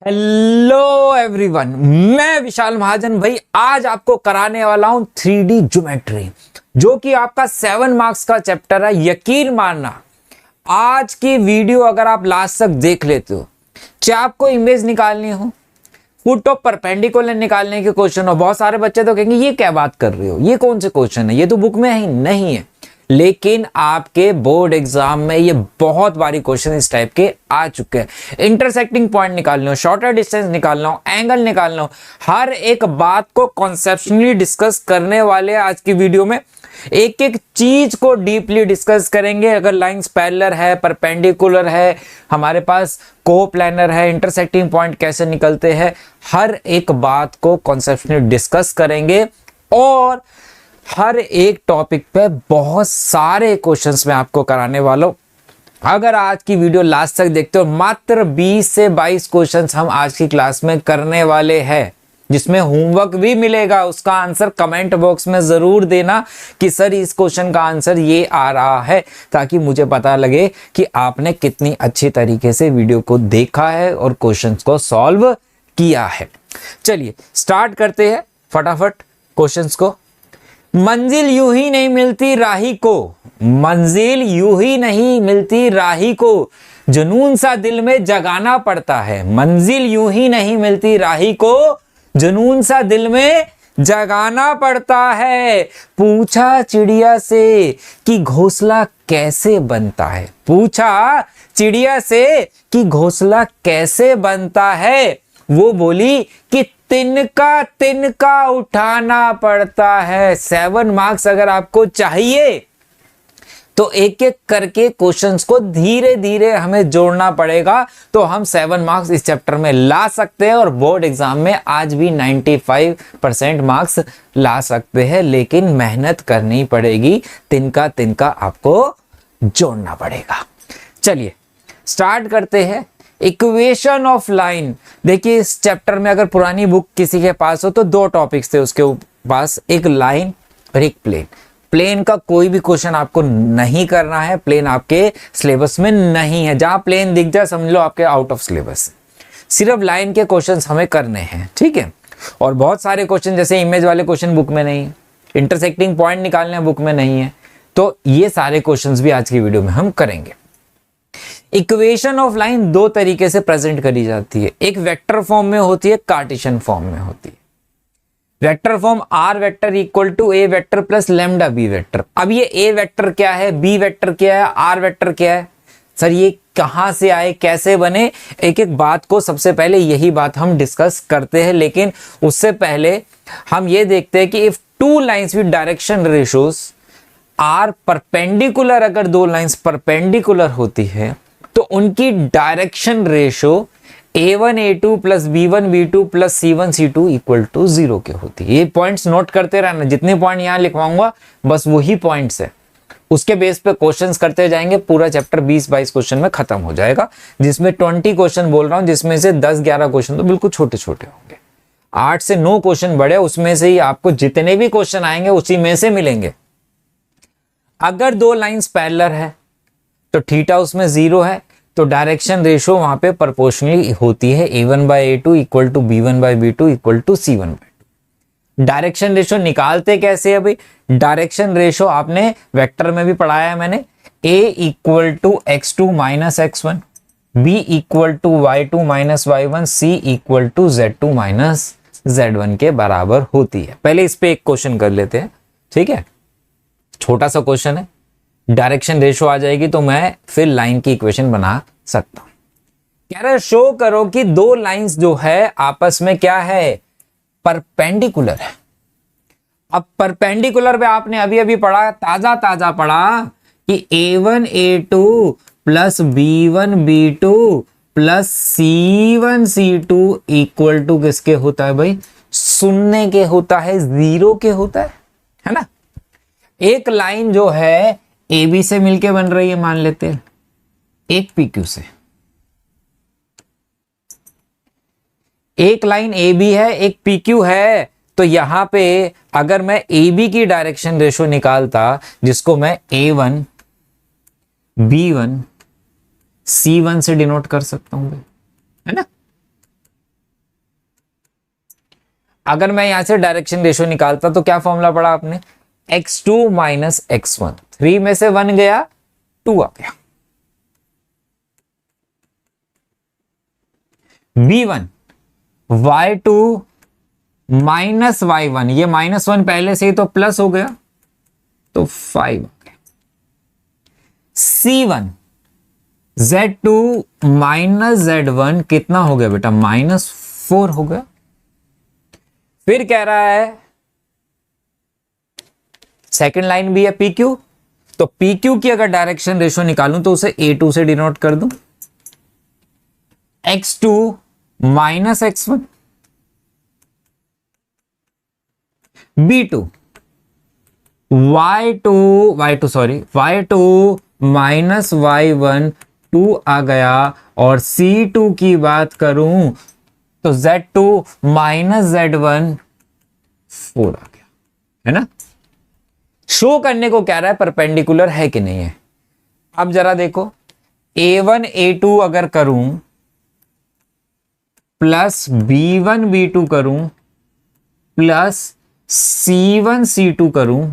Hello everyone, मैं विशाल महाजन भाई आज आपको कराने वाला हूं 3D ज्योमेट्री, जो कि आपका 7 मार्क्स का चैप्टर है। यकीन मानना, आज की वीडियो अगर आप लास्ट तक देख लेते हो, चाहे आपको इमेज निकालनी हो, फुट ऑफ परपेंडिकुलर निकालने के क्वेश्चन हो। बहुत सारे बच्चे तो कहेंगे ये क्या बात कर रहे हो, ये कौन से क्वेश्चन है, ये तो बुक में ही नहीं है। लेकिन आपके बोर्ड एग्जाम में ये बहुत बारी क्वेश्चन इस टाइप के आ चुके हैं। इंटरसेक्टिंग पॉइंट निकालना हो, शॉर्टर डिस्टेंस निकालना हो, एंगल निकालना हो, हर एक बात को कॉन्सेप्चुअली डिस्कस करने वाले आज की वीडियो में। एक एक चीज को डीपली डिस्कस करेंगे। अगर लाइंस पैरेलल है, परपेंडिकुलर है, हमारे पास कोप्लानर है, इंटरसेक्टिंग पॉइंट कैसे निकलते हैं, हर एक बात को कॉन्सेप्चुअली डिस्कस करेंगे। और हर एक टॉपिक पे बहुत सारे क्वेश्चंस मैं आपको कराने वाला हूं। अगर आज की वीडियो लास्ट तक देखते हो, मात्र 20 से 22 क्वेश्चंस हम आज की क्लास में करने वाले हैं, जिसमें होमवर्क भी मिलेगा। उसका आंसर कमेंट बॉक्स में जरूर देना कि सर इस क्वेश्चन का आंसर ये आ रहा है, ताकि मुझे पता लगे कि आपने कितनी अच्छी तरीके से वीडियो को देखा है और क्वेश्चंस को सॉल्व किया है। चलिए स्टार्ट करते हैं फटाफट क्वेश्चंस को। मंजिल यूं ही नहीं मिलती राही को, मंजिल यूं ही नहीं मिलती राही को, जुनून सा दिल में जगाना पड़ता है। मंजिल यूं ही नहीं मिलती राही को, जुनून सा दिल में जगाना पड़ता है। पूछा चिड़िया से कि घोंसला कैसे बनता है, पूछा चिड़िया से कि घोंसला कैसे बनता है। वो बोली कि तिनका तिनका उठाना पड़ता है। 7 मार्क्स अगर आपको चाहिए तो एक एक करके क्वेश्चंस को धीरे धीरे हमें जोड़ना पड़ेगा, तो हम 7 मार्क्स इस चैप्टर में ला सकते हैं और बोर्ड एग्जाम में आज भी 95% मार्क्स ला सकते हैं। लेकिन मेहनत करनी पड़ेगी, तिनका तिनका आपको जोड़ना पड़ेगा। चलिए स्टार्ट करते हैं। Equation of line. देखिए इस चैप्टर में अगर पुरानी बुक किसी के पास हो तो 2 टॉपिक्स थे उसके पास, एक लाइन और एक प्लेन। प्लेन का कोई भी क्वेश्चन आपको नहीं करना है, प्लेन आपके सिलेबस में नहीं है। जहां प्लेन दिख जाए समझ लो आपके आउट ऑफ सिलेबस। सिर्फ लाइन के क्वेश्चंस हमें करने हैं, ठीक है। और बहुत सारे क्वेश्चन जैसे इमेज वाले क्वेश्चन बुक में नहीं है, इंटरसेक्टिंग पॉइंट निकालने बुक में नहीं है, तो ये सारे क्वेश्चंस भी आज की वीडियो में हम करेंगे। इक्वेशन ऑफ लाइन 2 तरीके से प्रेजेंट करी जाती है, एक वेक्टर फॉर्म में होती है, कार्टेशियन फॉर्म में होती है। Vector form r vector equal to A vector plus lambda B vector. अब ये ए वेक्टर क्या है, बी वेक्टर क्या है, आर वेक्टर क्या है, सर ये कहां से आए, कैसे बने, एक एक बात को सबसे पहले यही बात हम डिस्कस करते हैं। लेकिन उससे पहले हम ये देखते हैं कि if 2 lines with direction ratios are perpendicular, अगर 2 लाइंस परपेंडिकुलर होती है तो उनकी direction ratio a1 a2 plus b1 b2 plus c1 c2 equal to 0 के होती है। ये पॉइंट्स नोट करते रहना, जितने पॉइंट यहां लिखवाऊंगा बस वही पॉइंट्स है, उसके बेस पे क्वेश्चंस करते जाएंगे। पूरा चैप्टर 20-22 क्वेश्चन में खत्म हो जाएगा, जिसमें 20 क्वेश्चन बोल रहा हूं, जिसमें से 10-11 क्वेश्चन तो बिल्कुल छोटे छोटे होंगे, 8 से 9 क्वेश्चन बड़े, उसमें से ही आपको जितने भी क्वेश्चन आएंगे उसी में से मिलेंगे। अगर 2 लाइंस पैरेलल है तो थीटा उसमें 0 है, तो डायरेक्शन रेशो वहां पे प्रोपोर्शनली होती है a1 by a2 equal to b1 by b2 equal to c1 by 2। Direction ratio निकालते कैसे है भाई, डायरेक्शन रेशो आपने वेक्टर में भी पढ़ाया है मैंने, a equal to x2 minus x1, b equal to y2 minus y1, c equal to z2 minus z1 के बराबर होती है। पहले इस पे एक क्वेश्चन कर लेते हैं, ठीक है, छोटा सा क्वेश्चन है। डायरेक्शन रेशो आ जाएगी तो मैं फिर लाइन की इक्वेशन बना सकता हूं। कह रहा है शो करो कि 2 लाइंस जो है आपस में क्या है, परपेंडिकुलर है। अब परपेंडिकुलर पे आपने अभी अभी पढ़ा, ताजा ताजा पढ़ा कि a1 a2 plus b1 b2 plus c1 c2 equal to किसके होता है भाई, शून्य के होता है, 0 के होता है ना। एक लाइन जो है ए बी से मिलके बन रही है, मान लेते हैं, एक पी क्यू से। एक लाइन ए बी है, एक पी क्यू है, तो यहां पे अगर मैं ए बी की डायरेक्शन रेशो निकालता, जिसको मैं a1 b1 c1 से डिनोट कर सकता हूं, है ना। अगर मैं यहां से डायरेक्शन रेशियो निकालता तो क्या फॉर्मूला पड़ा आपने, x2 माइनस x1, 3 में से 1 गया 2 आ गया। b1 y2 माइनस y1, ये -1 पहले से ही तो प्लस हो गया तो 5 आ गया। c1 z2 माइनस z1 कितना हो गया बेटा, -4 हो गया। फिर कह रहा है सेकंड लाइन भी है PQ, तो PQ की अगर डायरेक्शन रेशियो निकालूं तो उसे A2 से डिनोट कर दूं, x2 minus x1, B2 y2 minus y1 2 आ गया, और C2 की बात करूं तो Z2 माइनस Z1 4 आ गया, है ना। शो करने को कह रहा है परपेंडिकुलर है कि नहीं है। अब जरा देखो, A1 A2 अगर करूं प्लस B1 B2 करूं प्लस C1 C2 करूं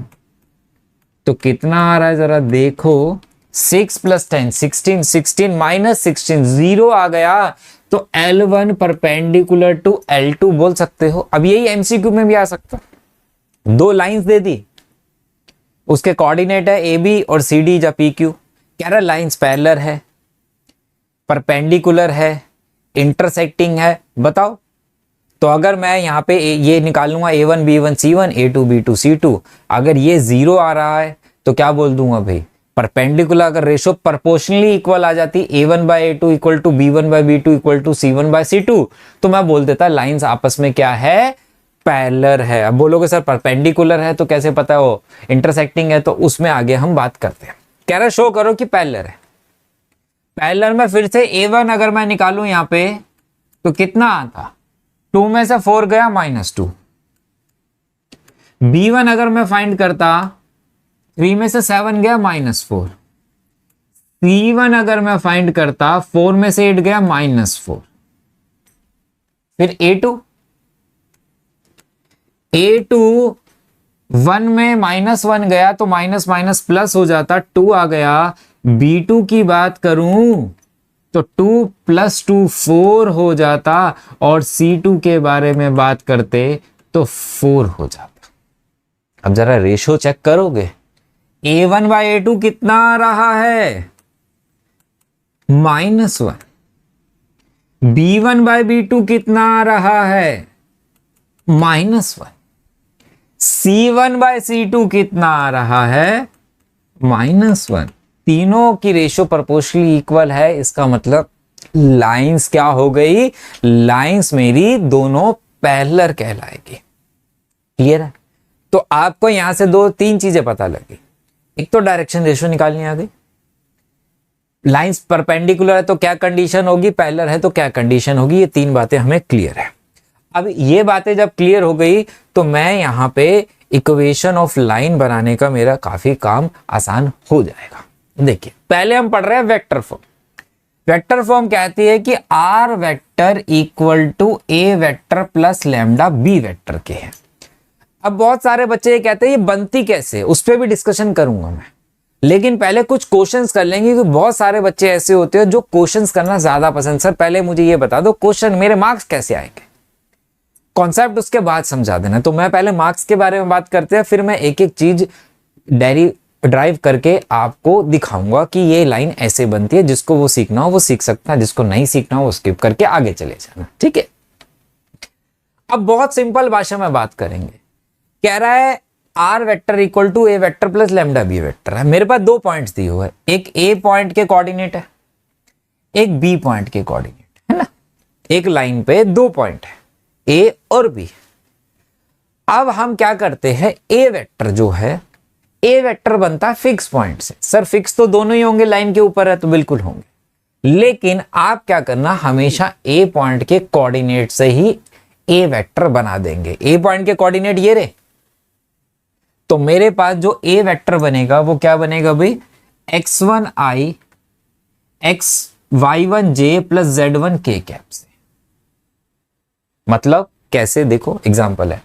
तो कितना आ रहा है जरा देखो, 6 प्लस 10 16, 16 माइनस 16 0 आ गया, तो L1 परपेंडिकुलर टू L2 बोल सकते हो। अब यही MCQ में भी आ सकता, दो लाइंस दे दी, उसके कोऑर्डिनेट है AB और CD या PQ, कह रहा लाइंस पैरेलल है, परपेंडिकुलर है, इंटरसेक्टिंग है, बताओ। तो अगर मैं यहां पे ये निकाल लूंगा A1 B1 C1 A2 B2 C2, अगर ये 0 आ रहा है तो क्या बोल दूंगा भाई, परपेंडिकुलर। अगर रेशो प्रोपोर्शनली इक्वल आ जाती A1 by A2 equal to B1 by B2 equal to C1 by C2, तो मैं बोल देता लाइंस आपस में क्या है, पैरेलल है। अब बोलोगे सर परपेंडिकुलर है तो कैसे पता हो, इंटरसेक्टिंग है, तो उसमें आगे हम बात करते हैं। कह रहा शो करो कि पैरेलल है। पैरेलल में फिर से A1 अगर मैं निकालूं यहां पे तो कितना आता, 2 में से 4 गया -2। B1 अगर मैं फाइंड करता 3 में से 7 गया -4। C1 अगर मैं फाइंड करता 4 में से 8 गया -4। फिर A2 1 में -1 गया तो माइनस माइनस प्लस हो जाता, 2 आ गया। B2 की बात करूं तो 2 + 2 4 हो जाता, और C2 के बारे में बात करते तो 4 हो जाता। अब जरा रेशो चेक करोगे, A1 बाय A2 कितना आ रहा है, -1। B1 बाय B2 कितना आ रहा है, -1। C1 बाय C2 कितना आ रहा है, -1। तीनों की रेशो प्रोपोर्शनली इक्वल है, इसका मतलब लाइंस क्या हो गई, लाइंस मेरी दोनों पैरेलल कहलाएगी। क्लियर है। तो आपको यहां से 2-3 चीजें पता लगी, एक तो डायरेक्शन रेशियो निकालनी आ गई, लाइंस परपेंडिकुलर है तो क्या कंडीशन होगी, पैरेलल है तो क्या कंडीशन होगी, ये 3 बातें हमें क्लियर है। अब ये बातें जब क्लियर हो गई तो मैं यहां पे इक्वेशन ऑफ लाइन बनाने का मेरा काफी काम आसान हो जाएगा। देखिए पहले हम पढ़ रहे हैं वेक्टर फॉर्म। वेक्टर फॉर्म कहती है कि R vector equal to A vector plus lambda B vector के है। अब बहुत सारे बच्चे ये कहते हैं ये बनती कैसे, उस पर भी डिस्कशन करूंगा मैं, लेकिन पहले कुछ क्वेश्चंस कर लेंगे, क्योंकि बहुत सारे बच्चे ऐसे होते हैं जो क्वेश्चंस करना ज्यादा पसंद। सर पहले मुझे ये बता दो क्वेश्चन मेरे मार्क्स कैसे आएंगे, कॉन्सेप्ट उसके बाद समझा देना। तो मैं पहले मार्क्स के बारे में बात करते हैं, फिर मैं एक एक चीज ड्राइव करके आपको दिखाऊंगा कि ये लाइन ऐसे बनती है, जिसको वो सीखना हो वो सीख सकता है, जिसको नहीं सीखना हो वो स्किप करके आगे चले जाना। ठीक है। अब बहुत सिंपल भाषा में बात करेंगे। कह रहा है R vector equal to A vector plus lambda B vector है। मेरे पास 2 पॉइंट्स दिए हुए हैं, एक A पॉइंट के कोऑर्डिनेट है, एक B पॉइंट के कोऑर्डिनेट है ना। एक लाइन पे 2 पॉइंट है, A और B। अब हम क्या करते हैं, A वेक्टर जो है, A वेक्टर बनता है फिक्स पॉइंट से। सर फिक्स तो दोनों ही होंगे, लाइन के ऊपर है तो बिल्कुल होंगे, लेकिन आप क्या करना, हमेशा A पॉइंट के कोऑर्डिनेट से ही A वेक्टर बना देंगे। A पॉइंट के कोऑर्डिनेट ये रहे, तो मेरे पास जो A वेक्टर बनेगा वो क्या बनेगा भाई, x1i y1j plus z1k cap से। मतलब कैसे, देखो एग्जांपल है,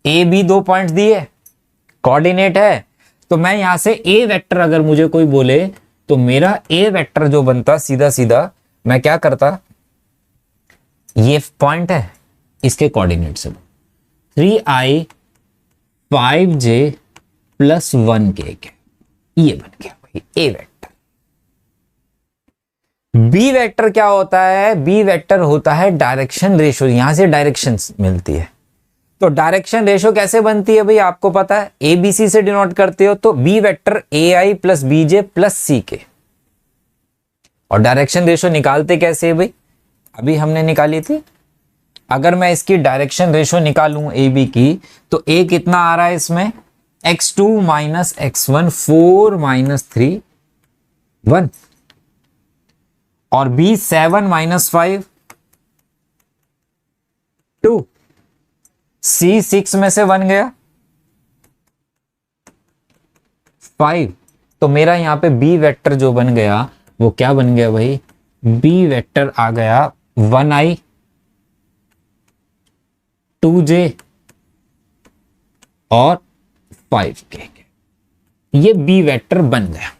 ए बी 2 पॉइंट्स दिए, कोऑर्डिनेट है, तो मैं यहां से ए वेक्टर अगर मुझे कोई बोले तो मेरा ए वेक्टर जो बनता सीधा सीधा मैं क्या करता, ये पॉइंट है, इसके कोऑर्डिनेट से 3i 5j प्लस 1k, ये बन गया भाई ए वेक्टर। बी वेक्टर क्या होता है, बी वेक्टर होता है डायरेक्शन रेशो, यहां से डायरेक्शन मिलती है। तो डायरेक्शन रेशो कैसे बनती है भाई, आपको पता है, ए बी सी से डिनोट करते हो, तो B vector A I plus B J plus C K. और डायरेक्शन रेशो निकालते कैसे है भाई, अभी हमने निकाली थी। अगर मैं इसकी डायरेक्शन रेशो निकालूं ए बी की, तो ए कितना आ रहा है इसमें, x2 माइनस x1 4 माइनस 3 1, और b 7 माइनस 5 2, c 6 में से 1 गया 5, तो मेरा यहां पे b वेक्टर जो बन गया वो क्या बन गया भाई, b वेक्टर आ गया 1i 2j और 5k, ये b वेक्टर बन गया।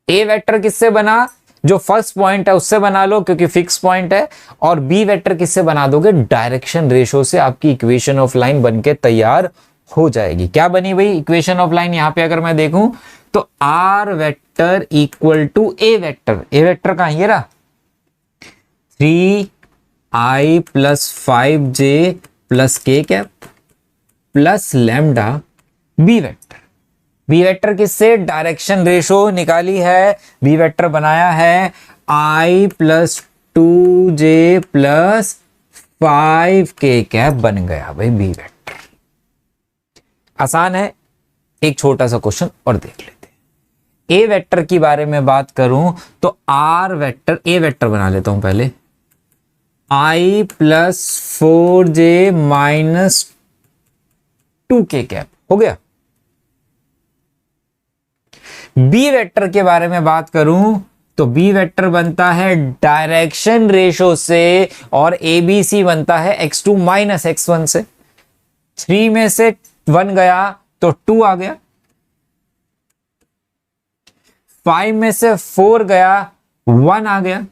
a वेक्टर किससे बना, जो फर्स्ट पॉइंट है उससे बना लो क्योंकि फिक्स पॉइंट है, और b वेक्टर किससे बना दोगे, डायरेक्शन रेशो से आपकी इक्वेशन ऑफ लाइन बनके तैयार हो जाएगी। क्या बनी भाई इक्वेशन ऑफ लाइन, यहां पे अगर मैं देखूं तो r vector equal to a vector, a vector कहां, ये रहा 3i plus 5j plus k cap plus lambda B vector. B vector किससे, डायरेक्शन रेशो निकाली है, बी वेक्टर बनाया है i plus 2j plus 5k cap बन गया भाई बी वेक्टर। आसान है, एक छोटा सा क्वेश्चन और देख लेते हैं। ए वेक्टर की बारे में बात करूं तो आर वेक्टर, ए वेक्टर बना लेता हूं पहले, i plus 4j minus 2k cap हो गया। बी वेक्टर के बारे में बात करूं तो बी वेक्टर बनता है डायरेक्शन रेशो से, और ए बी सी बनता है x2 माइनस x1 से। 3 में से 1 गया तो 2 आ गया, 5 में से 4 गया 1 आ गया,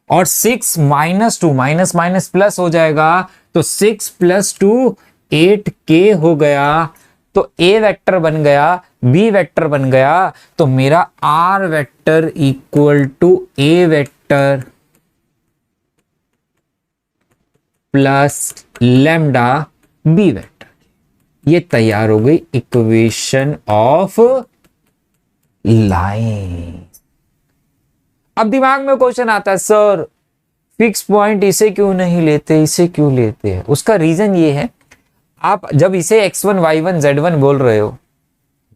और 6 माइनस 2, माइनस माइनस प्लस हो जाएगा, तो 6 प्लस 2 8k हो गया। तो ए वेक्टर बन गया, बी वेक्टर बन गया, तो मेरा R vector equal to A vector plus lambda B vector, ये तैयार हो गई इक्वेशन ऑफ लाइन। अब दिमाग में क्वेश्चन आता है, सर फिक्स पॉइंट इसे क्यों नहीं लेते, इसे क्यों लेते हैं? उसका रीजन ये है, आप जब इसे x1 y1 z1 बोल रहे हो,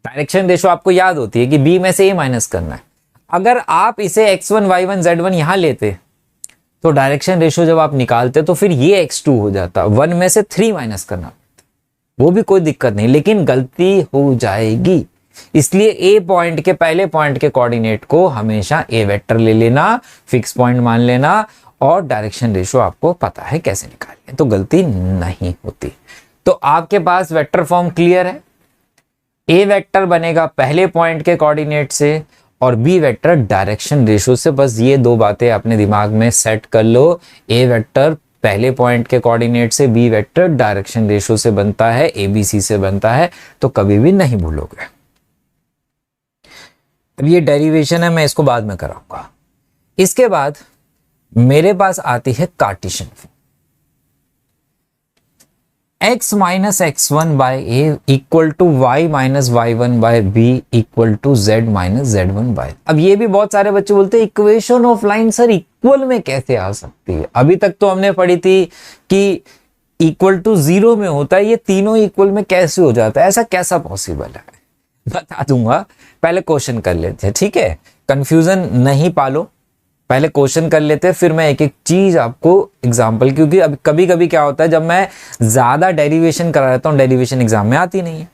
डायरेक्शन रेशो आपको याद होती है कि b में से a माइनस करना है। अगर आप इसे x1 y1 z1 यहां लेते तो डायरेक्शन रेशो जब आप निकालते तो फिर ये x2 हो जाता, 1 में से 3 माइनस करना पड़ता, वो भी कोई दिक्कत नहीं, लेकिन गलती हो जाएगी। इसलिए ए पॉइंट के पहले पॉइंट के कोऑर्डिनेट को हमेशा ए वेक्टर ले लेना, फिक्स पॉइंट मान लेना, और डायरेक्शन रेशो आपको पता है कैसे निकालनी है, तो गलती नहीं होती। तो आपके पास वेक्टर फॉर्म क्लियर है, ए वेक्टर बनेगा पहले पॉइंट के कोऑर्डिनेट से, और बी वेक्टर डायरेक्शन रेशो से। बस ये दो बातें अपने दिमाग में सेट कर लो, ए वेक्टर पहले पॉइंट के कोऑर्डिनेट से, बी वेक्टर डायरेक्शन रेशो से बनता है, एबीसी से बनता है, तो कभी भी नहीं भूलोगे। अब ये डेरिवेशन है, मैं इसको बाद में कराऊंगा। इसके बाद मेरे पास आती है cartesian form, x minus x1 by A equal to y minus y1 by B equal to z minus z1 by. अब ये भी बहुत सारे बच्चे बोलते हैं equation of line sir equal में कैसे आ सकती है? अभी तक तो हमने पढ़ी थी कि इक्वल टू 0 में होता है, ये तीनों इक्वल में कैसे हो जाता है, ऐसा कैसा पॉसिबल है? बता दूंगा, पहले क्वेश्चन कर लेते हैं, ठीक है? कंफ्यूजन नहीं पालो, पहले क्वेश्चन कर लेते हैं, फिर मैं एक एक चीज आपको एग्जांपल, क्योंकि अब कभी कभी क्या होता है जब मैं ज्यादा डेरिवेशन करा रहता हूँ, डेरिवेशन एग्जाम में आती नहीं है,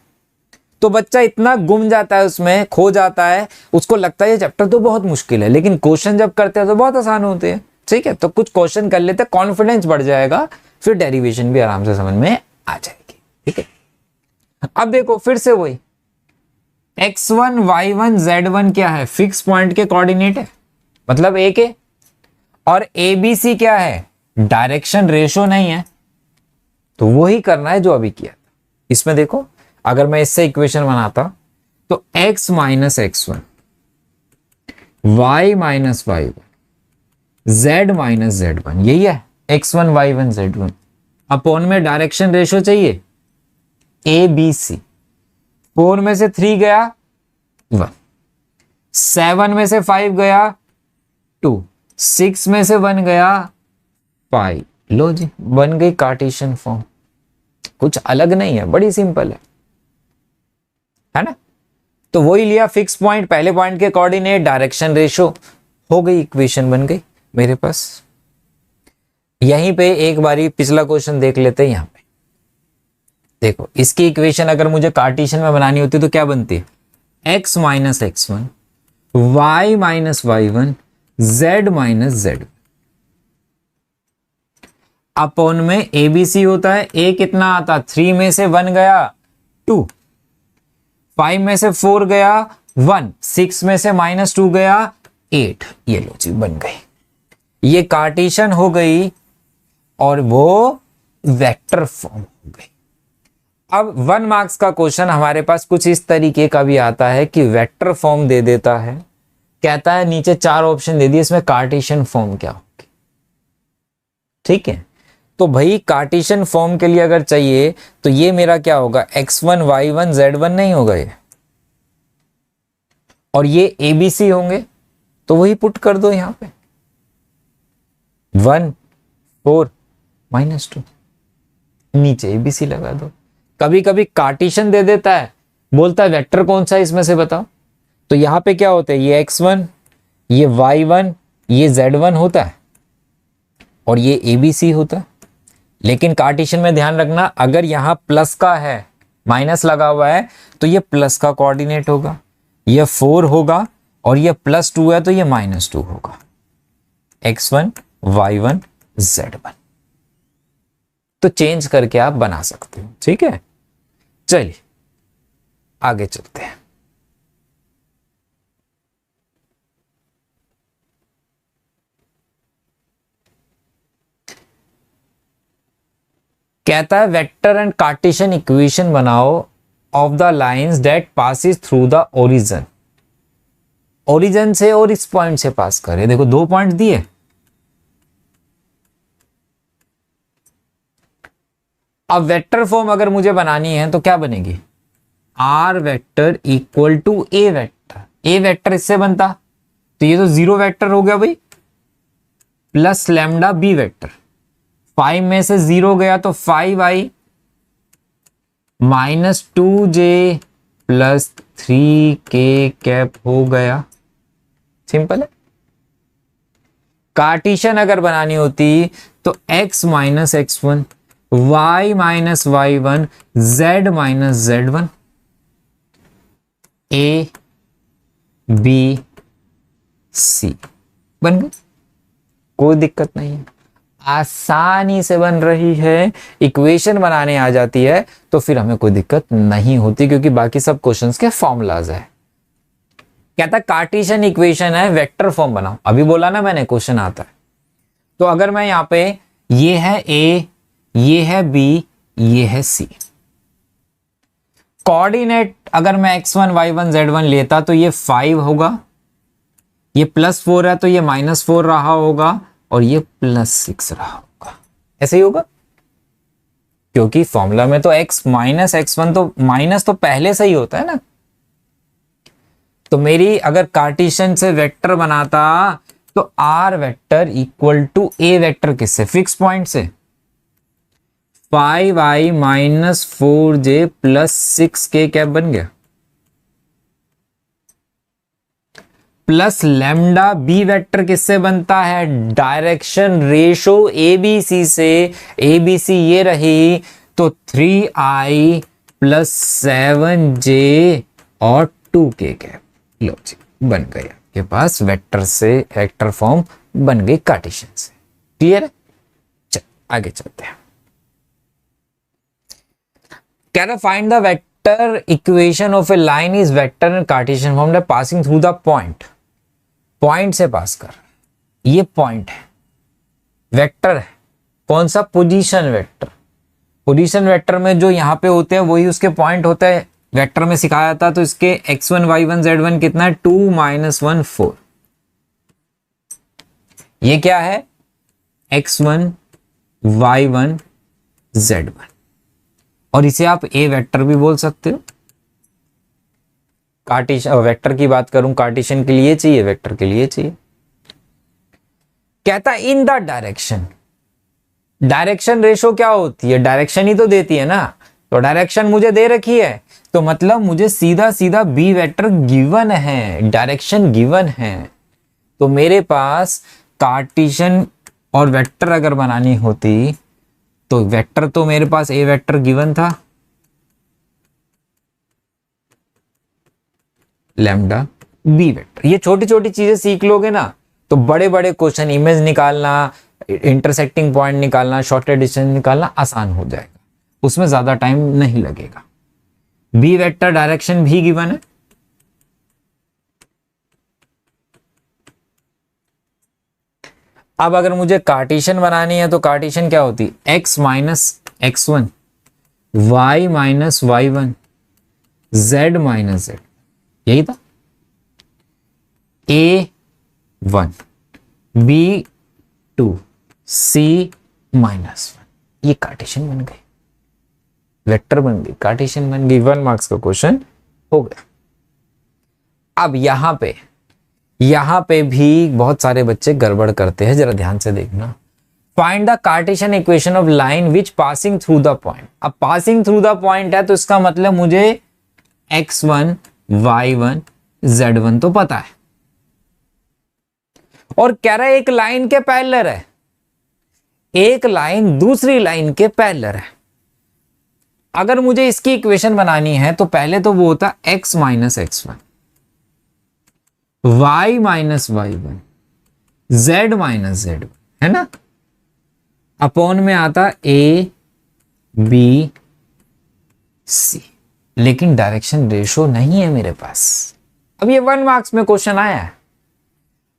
तो बच्चा इतना गुम जाता है उसमें, खो जाता है, उसको लगता है ये चैप्टर तो बहुत मुश्किल है, लेकिन क्वेश्चन जब करते हैं तो बहुत आसान होते हैं। ठीक है, तो कुछ क्वेश्चन कर लेते, कॉन्फिडेंस बढ़ जाएगा, फिर डेरिवेशन भी आराम से समझ में आ जाएगी। ठीक है, अब देखो फिर से वही x1 y1 z1 क्या है, फिक्स पॉइंट के कोऑर्डिनेट है, मतलब एक है, और ABC क्या है, डायरेक्शन रेशो नहीं है, तो वही करना है जो अभी किया था। इसमें देखो अगर मैं इससे इक्वेशन बनाता तो x minus x1 y minus y1 z minus z1, यही है x1 y1 z1, अपॉन में डायरेक्शन रेशो चाहिए ABC, 4 में से 3 गया 1, 7 में से 5 गया 2, 6 में से 1 गया 5, लो जी बन गई कार्टेशियन फॉर्म। कुछ अलग नहीं है, बड़ी सिंपल है ना। तो वही लिया फिक्स पॉइंट, पहले पॉइंट के कोऑर्डिनेट, डायरेक्शन रेशो, हो गई, इक्वेशन बन गई मेरे पास। यहीं पे एक बारी पिछला क्वेश्चन देख लेते हैं। यहां पे देखो इसकी इक्वेशन अगर मुझे कार्टेशियन में बनानी होती तो क्या बनती है, x minus x1 y minus y1 z minus z, upon में ABC होता है, a कितना आता, 3 में से 1 गया 2, 5 में से 4 गया 1, 6 में से -2 गया 8, ये लो जी बन गई, ये कार्टेशियन हो गई और वो वेक्टर फॉर्म हो गई। अब 1 मार्क्स का क्वेश्चन हमारे पास कुछ इस तरीके का भी आता है कि वेक्टर फॉर्म दे देता है, कहता है नीचे 4 ऑप्शन दे दिए, इसमें कार्टेशियन फॉर्म क्या होगी। ठीक है, तो भाई कार्टेशियन फॉर्म के लिए अगर चाहिए तो ये मेरा क्या होगा, x1 y1 z1 नहीं होगा ये, और ये ABC होंगे, तो वही पुट कर दो यहां पे 1 4 -2, नीचे ABC लगा दो। कभी कभी कार्टेशियन दे देता है, बोलता है वेक्टर कौन सा है इसमें से बताओ, तो यहां पे क्या होता है, ये x1 ये y1 ये z1 होता है और ये ABC होता है। लेकिन कार्टेशियन में ध्यान रखना, अगर यहां प्लस का है, माइनस लगा हुआ है, तो ये प्लस का कोऑर्डिनेट होगा, ये 4 होगा, और ये +2 है तो ये -2 होगा, x1 y1 z1। तो चेंज करके आप बना सकते हो। ठीक है, चलिए आगे चलते हैं। कहता है वेक्टर एंड कार्टेशियन इक्वेशन बनाओ of the lines that passes through the origin, origin से और इस पॉइंट से पास करे। देखो 2 पॉइंट दिए, अब वेक्टर फॉर्म अगर मुझे बनानी है तो क्या बनेगी, R vector equal to A vector, A vector इससे बनता, तो ये तो 0 वेक्टर हो गया भाई, प्लस लैम्डा बी वेक्टर, 5 में से 0 गया तो 5i -2j plus 3k cap हो गया। सिंपल है। कार्टेशियन अगर बनानी होती तो x minus x1 y minus y1 z minus z1, a b c बन गई, कोई दिक्कत नहीं है, आसानी से बन रही है। इक्वेशन बनाने आ जाती है तो फिर हमें कोई दिक्कत नहीं होती, क्योंकि बाकी सब क्वेश्चंस के फॉर्मूलाज है। कहता कार्टेशियन इक्वेशन है, वेक्टर फॉर्म बनाओ, अभी बोला ना मैंने क्वेश्चन आता है। तो अगर मैं यहां पे, ये है a, ये है b, ये है c, कोऑर्डिनेट अगर मैं x1 y1 z1 लेता तो ये 5 होगा, ये +4 है तो ये -4 रहा होगा, और ये +6 रहा होगा, ऐसे ही होगा, क्योंकि फॉर्मूला में तो x माइनस x1 तो माइनस तो पहले से ही होता है ना। तो मेरी अगर कार्टेशियन से वेक्टर बनाता तो r vector equal to a vector किससे, फिक्स पॉइंट से, 5i -4j plus 6k cap बन गया, प्लस लैम्डा बी वेक्टर किससे बनता है, डायरेक्शन रेशो ABC से, ABC ये रही, तो 3i प्लस 7j और 2k कैप, लो जी बन गया, आपके पास वेक्टर से वेक्टर फॉर्म बन गई कार्टेशियन से। क्लियर है? चल आगे चलते हैं। कह रहा find the vector equation of A line is vector in Cartesian form passing through the point. Point से पास कर, ये पॉइंट है, वेक्टर है। कौन सा? Position vector. पोजीशन वेक्टर में जो यहां पे होते हैं वही उसके पॉइंट होता है। वेक्टर में सिखाया था तो इसके x1 y1 z1 कितना है? 2 -1 4। ये क्या है? x1 y1 z1। और इसे आप ए वेक्टर भी बोल सकते हो। कार्टेशियन वेक्टर की बात करूं, कार्टेशियन के लिए चाहिए, वेक्टर के लिए चाहिए। कहता in the direction. Direction ratio क्या होती है? डायरेक्शन ही तो देती है ना। तो डायरेक्शन मुझे दे रखी है, तो मतलब मुझे सीधा सीधा बी वेक्टर गिवन है, डायरेक्शन गिवन है। तो मेरे पास कार्टेशियन और वेक्टर अगर बनानी होती तो वेक्टर तो मेरे पास ए वेक्टर गिवन था, लैम्डा बी वेक्टर। ये छोटी छोटी चीजें सीख लोगे ना तो बड़े बड़े क्वेश्चन, इमेज निकालना, इंटरसेक्टिंग पॉइंट निकालना, शॉर्टेस्ट डिस्टेंस निकालना आसान हो जाएगा, उसमें ज्यादा टाइम नहीं लगेगा। बी वेक्टर डायरेक्शन भी गिवन है। अब अगर मुझे कार्टेशियन बनानी है तो कार्टेशियन क्या होती? x minus x1, y minus y1, z minus z। यही था। A1 B2 C माइनस 1, ये कार्टेशियन बन गई, वेक्टर बन गई, कार्टेशियन बन गई। 1 मार्क्स का क्वेश्चन हो गया। अब यहां पे भी बहुत सारे बच्चे गड़बड़ करते हैं, जरा ध्यान से देखना। Find the Cartesian equation of line which passing through the point. अब पासिंग थ्रू द पॉइंट है तो इसका मतलब मुझे x1 y1 z1 तो पता है, और कह रहा है एक लाइन के पैरेलल है, एक लाइन दूसरी लाइन के पैरेलल है। अगर मुझे इसकी इक्वेशन बनानी है तो पहले तो वो होता x minus x1, y minus y1, z minus z1, है ना। अपॉन में आता a b c, लेकिन डायरेक्शन रेशो नहीं है मेरे पास। अब ये 1 मार्क्स में क्वेश्चन आया है।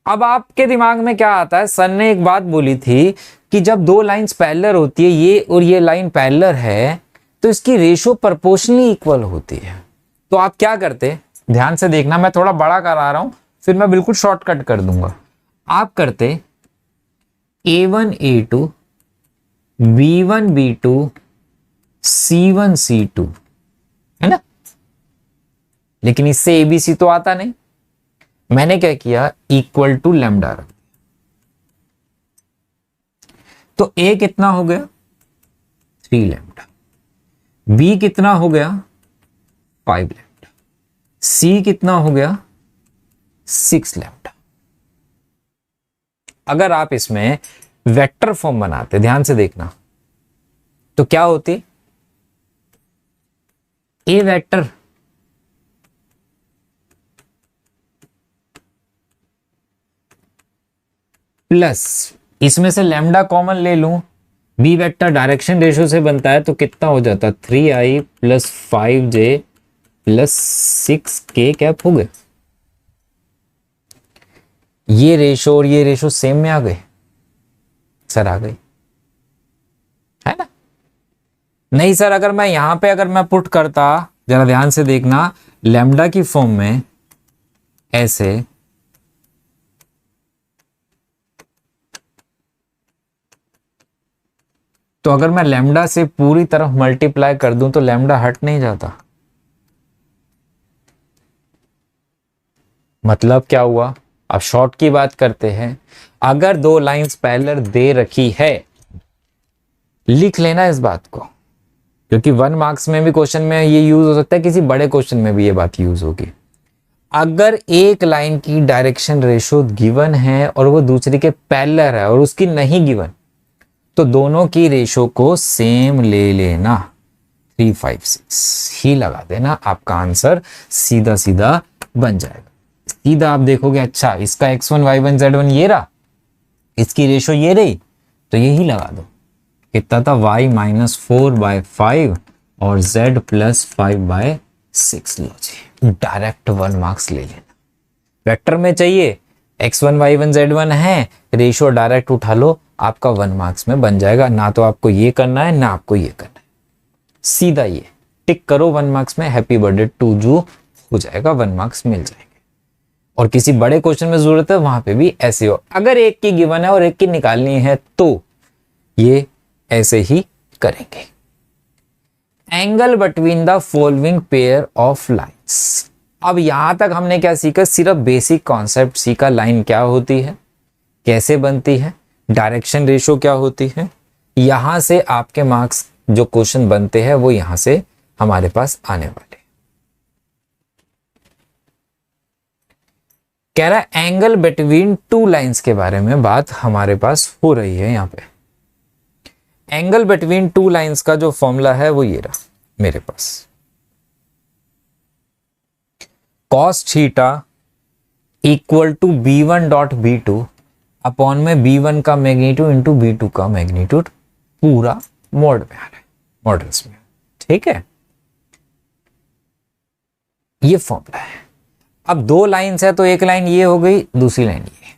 अब आपके दिमाग में क्या आता है? सर ने एक बात बोली थी कि जब दो लाइंस पैरेलल होती है, ये और ये लाइन पैरेलल है, तो इसकी रेशो प्रोपोर्शनली इक्वल होती है। तो आप क्या करते? ध्यान से देखना, मैं थोड़ा बड़ा करा रहा हूं, फिर मैं बिल्कुल शॉर्टकट कर दूंगा। आप करते a1 a2 b1 b2 c1 c2, है ना। लेकिन इससे एबीसी तो आता नहीं। मैंने क्या किया? इक्वल टू लैम्डा रख। तो ए कितना हो गया? 3 लैम्डा। बी कितना हो गया? 5 लैम्डा। सी कितना हो गया? 6 लैम्डा। अगर आप इसमें वेक्टर फॉर्म बनाते, ध्यान से देखना, तो क्या होती? ए वेक्टर प्लस इसमें से लैम्डा कॉमन ले लूं, बी वेक्टर डायरेक्शन रेशो से बनता है, तो कितना हो जाता? 3i plus 5j plus 6k cap हो गए। ये रेशो और ये रेशो सेम में आ गए। सर आ गई, है ना। नहीं सर, अगर मैं यहां पे अगर मैं पुट करता, जरा ध्यान से देखना, लैम्डा की फॉर्म में ऐसे, तो अगर मैं लैम्डा से पूरी तरफ मल्टीप्लाई कर दूं तो लैम्डा हट नहीं जाता। मतलब क्या हुआ? अब शॉर्ट की बात करते हैं। अगर दो लाइंस पैरेलल दे रखी है, लिख लेना इस बात को, क्योंकि 1 मार्क्स में भी क्वेश्चन में ये यूज हो सकता है, किसी बड़े क्वेश्चन में भी ये बात यूज होगी। अगर एक लाइन की डायरेक्शन रेशो गिवन है और वो दूसरी के पैरेलल है और उसकी नहीं गिवन, तो दोनों की रेशो को सेम ले लेना, 3 5 6 ही लगा देना, आपका आंसर सीधा सीधा बन जाएगा। सीधा आप देखोगे, अच्छा इसका x1 y1 z1 ये रहा, इसकी रेशो ये रही तो यही लगा दो। कितना था, y माइनस 4/5 और z प्लस 5/6। लो जी, डायरेक्ट 1 मार्क्स ले लेना। वेक्टर में चाहिए x1 y1 z1 है, रेशो डायरेक्ट उठा लो, आपका 1 मार्क्स में बन जाएगा। ना तो आपको ये करना है ना आपको ये करना है, सीधा ये टिक करो 1 मार्क्स में, हैप्पी बर्थडे टू यू हो जाएगा, 1 मार्क्स मिल जाएंगे। और किसी बड़े क्वेश्चन में जरूरत है वहां पे भी ऐसे हो, अगर एक की गिवन है और एक की निकालनी है तो ये ऐसे ही करेंगे। Angle between the following pair of lines. अब यहां तक हमने क्या सीखा, सिर्फ बेसिक कॉन्सेप्ट सीखा, लाइन क्या होती है, कैसे बनती है, डायरेक्शन रेशो क्या होती है। यहां से आपके मार्क्स जो क्वेश्चन बनते हैं वो यहां से हमारे पास आने वाले। कह रहा है एंगल बिटवीन टू लाइंस के बारे में बात हमारे पास हो रही है। यहां पे एंगल बिटवीन टू लाइंस का जो फॉर्मूला है वो ये रहा मेरे पास, cos theta equal to b1 dot b2 upon में b1 का मैग्नीट्यूड इंटू b2 का मैग्नीट्यूड, पूरा मोड में आ रहा है, मॉडल्स में। ठीक है, ये फॉर्मूला है। अब दो लाइंस है तो एक लाइन ये हो गई, दूसरी लाइन ये।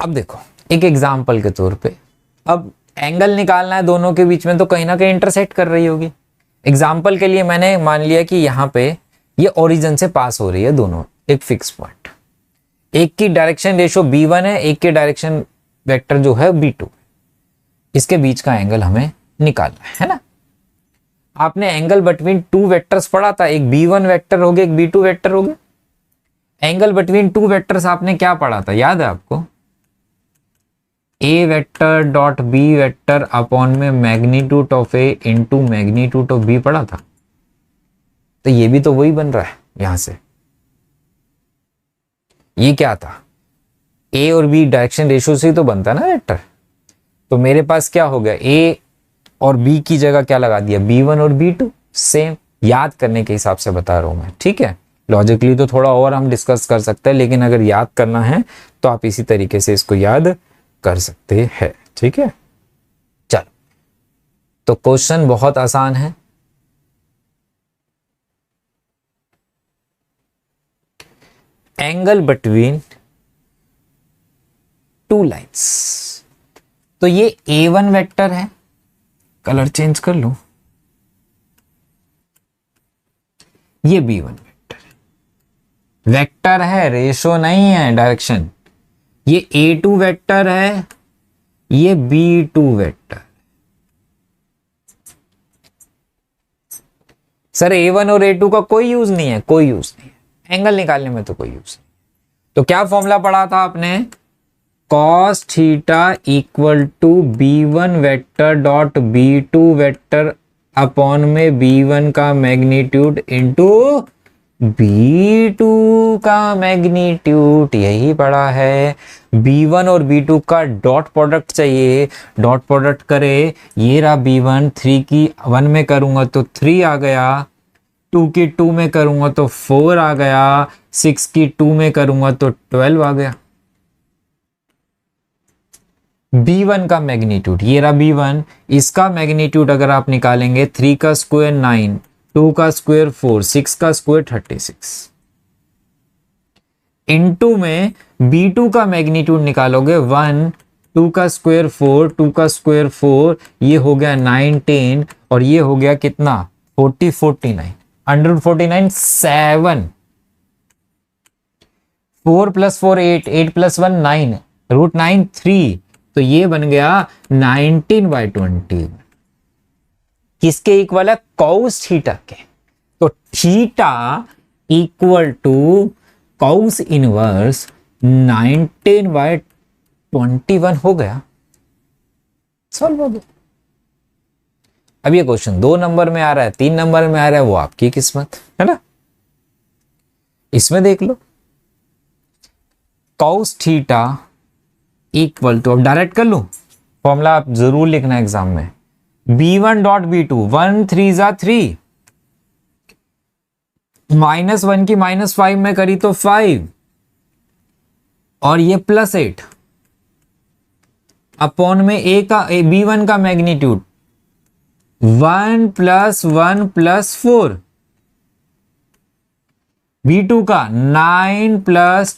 अब देखो एक एग्जांपल के तौर पे, अब एंगल निकालना है दोनों के बीच में तो कहीं ना कहीं इंटरसेक्ट कर रही होगी। एग्जांपल के लिए मैंने मान लिया कि यहां पे ये ओरिजिन से पास हो रही है दोनों, एक फिक्स पॉइंट, एक की डायरेक्शन रेशो b1 है, एक के डायरेक्शन वेक्टर जो है b2, इसके बीच का एंगल हमें निकालना है ना। आपने एंगल बिटवीन टू वेक्टर्स पढ़ा था, एक b1 वेक्टर हो गया, एक b2 वेक्टर हो गया। एंगल बिटवीन टू वेक्टर्स आपने क्या पढ़ा था, याद है आपको, a vector dot b vector upon में magnitude of a into magnitude of b पढ़ा था। तो ये भी तो वही बन रहा है यहां से। ये क्या था, a और b डायरेक्शन रेशियो से ही तो बनता है ना वेक्टर। तो मेरे पास क्या हो गया, a और b की जगह क्या लगा दिया, b1 और b2। सेम याद करने के हिसाब से बता रहा हूं मैं, ठीक है। लॉजिकली तो थोड़ा और हम डिस्कस कर सकते हैं, लेकिन अगर याद करना है तो आप इसी तरीके से इसको याद कर सकते हैं, ठीक है। चलो, तो क्वेश्चन बहुत आसान है। एंगल बिटवीन टू लाइंस, तो ये a1 वेक्टर है, कलर चेंज कर लूं, ये b1 वेक्टर है, वेक्टर है, रेशो नहीं है, डायरेक्शन। ये a2 वेक्टर है, ये b2 वेक्टर। सर a1 और a2 का कोई यूज नहीं है, कोई यूज नहीं है, एंगल निकालने में तो कोई यूज नहीं। तो क्या फॉर्मूला पढ़ा था आपने, cos theta equal to b1 vector dot b2 vector upon में b1 का मैग्नीट्यूड इंटू b2 का मैग्नीट्यूड, यही पढ़ा है। b1 और b2 का डॉट प्रोडक्ट चाहिए, डॉट प्रोडक्ट करे, ये रहा b1, 3 की 1 में करूंगा तो 3 आ गया, 2 की 2 में करूंगा तो 4 आ गया, 6 की 2 में करूंगा तो 12 आ गया। b1 का मैग्नीट्यूड, ये रहा b1, इसका मैग्नीट्यूड अगर आप निकालेंगे 3 का स्क्वायर 9, 2 का स्क्वायर 4, 6 का स्क्वायर 36, इनटू में b2 का मैग्नीट्यूड निकालोगे 1, 2 का स्क्वायर 4, 2 का स्क्वायर 4, ये हो गया 9, 10 और ये हो गया कितना 40, 49, 149, 7, 4 प्लस 4 8, 8 प्लस 1 9, रूट 9 3, तो ये बन गया 19/20। किसके इक्वल है, कॉस थीटा के। तो theta equal to cos inverse 19/21 हो गया, सॉल्व हो गया। अब ये क्वेश्चन 2 नंबर में आ रहा है, 3 नंबर में आ रहा है, वो आपकी किस्मत है ना। इसमें देख लो, कॉस थीटा इक्वल टू, अब डायरेक्ट कर लूं, फॉर्मूला आप जरूर लिखना एग्जाम में, b1 डॉट b2, 1 3 जा 3, -1 की -5 में करी तो 5 और ये +8 अपॉन में a का b1 का मैग्नीट्यूड 1 + 1 + 4, b2 का 9 +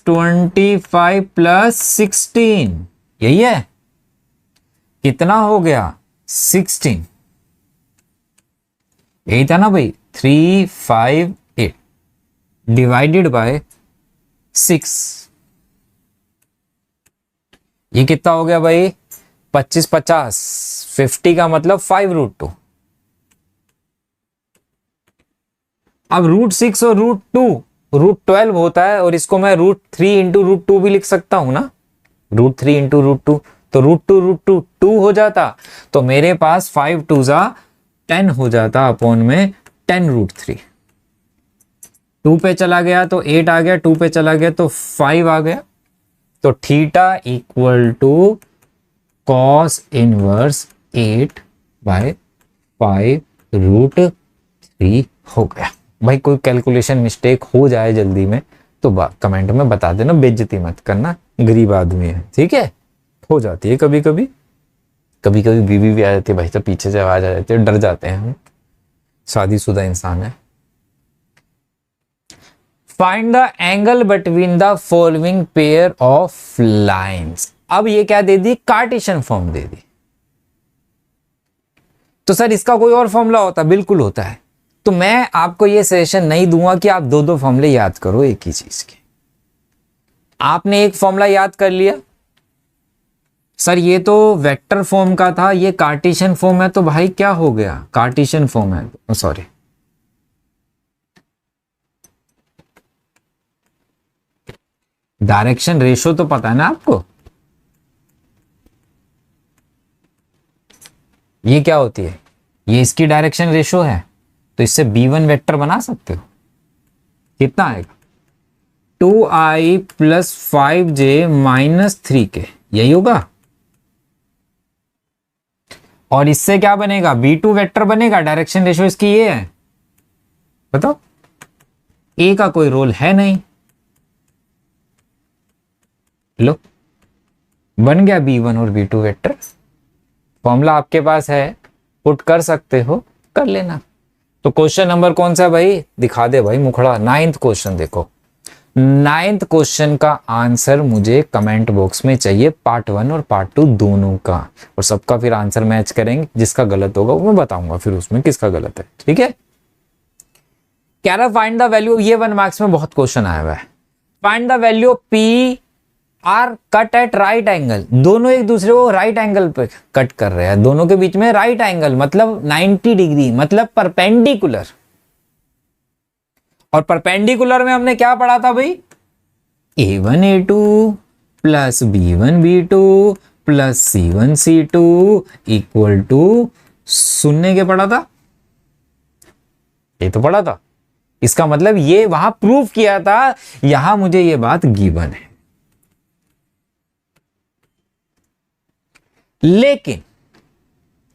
25 + 16, यही है। कितना हो गया 16, यही था ना भाई 358 डिवाइडेड बाय 6, ये कितना हो गया भाई 25 50, 50 का मतलब 5√2। अब √6 और √2 √12 होता है और इसको मैं √3 × √2 भी लिख सकता हूं ना, √3 × √2 तो √2 2 हो जाता, तो मेरे पास 5 2 10 हो जाता अपॉन में 10√3। 2 पे चला गया तो 8 आ गया, 2 पे चला गया तो 5 आ गया, तो theta equal to cos inverse 8/5√3 हो गया। भाई कोई कैलकुलेशन मिस्टेक हो जाए जल्दी में तो कमेंट में बता देना, बेइज्जती मत करना, गरीब आदमी है, ठीक है। हो जाती है कभी कभी, कभी कभी बीवी भी आ जाती है भाई, तो पीछे से आवाज आ जाती है, डर जाते हैं हम, शादीशुदा इंसान है। Find the angle between the following pair of lines. अब ये क्या दे दी, कार्टेशियन फॉर्म दे दी। तो सर इसका कोई और फॉर्मूला होता, बिल्कुल होता है। तो मैं आपको ये सजेशन नहीं दूंगा कि आप दो दो फॉर्मूले याद करो एक ही चीज के। आपने एक फॉर्मूला याद कर लिया, सर ये तो वेक्टर फॉर्म का था, ये कार्टेशियन फॉर्म है, तो भाई क्या हो गया, कार्टेशियन फॉर्म है, सॉरी डायरेक्शन रेशो तो पता है ना आपको, ये क्या होती है, ये इसकी डायरेक्शन रेशो है, तो इससे b1 वेक्टर बना सकते हो। कितना आएगा 2i + 5j - 3k, यही होगा। और इससे क्या बनेगा, b2 वेक्टर बनेगा, डायरेक्शन रेशो इसकी ये है, बताओ a का कोई रोल है नहीं, लो बन गया b1 और b2 वेक्टर। फॉर्मूला आपके पास है, पुट कर सकते हो, कर लेना। तो क्वेश्चन नंबर कौन सा भाई, दिखा दे भाई मुखड़ा, 9th क्वेश्चन देखो। 9th क्वेश्चन का आंसर मुझे कमेंट बॉक्स में चाहिए, पार्ट 1 और पार्ट 2 दोनों का, और सबका फिर आंसर मैच करेंगे, जिसका गलत होगा वो मैं बताऊंगा फिर उसमें किसका गलत है, ठीक है। कह रहा फाइंड द वैल्यू, ये 1 मार्क्स में बहुत क्वेश्चन आया हुआ है। Find the value P R cut at right angle, दोनों एक दूसरे को राइट एंगल पे कट कर रहे हैं, दोनों के बीच में राइट एंगल मतलब 90 डिग्री, मतलब परपेंडिकुलर। और परपेंडिकुलर में हमने क्या पढ़ा था भाई, a1 a2 + b1 b2 + c1 c2 equal to 0 के पढ़ा था, ये तो पढ़ा था। इसका मतलब ये वहां प्रूफ किया था, यहां मुझे ये बात गिवन है। लेकिन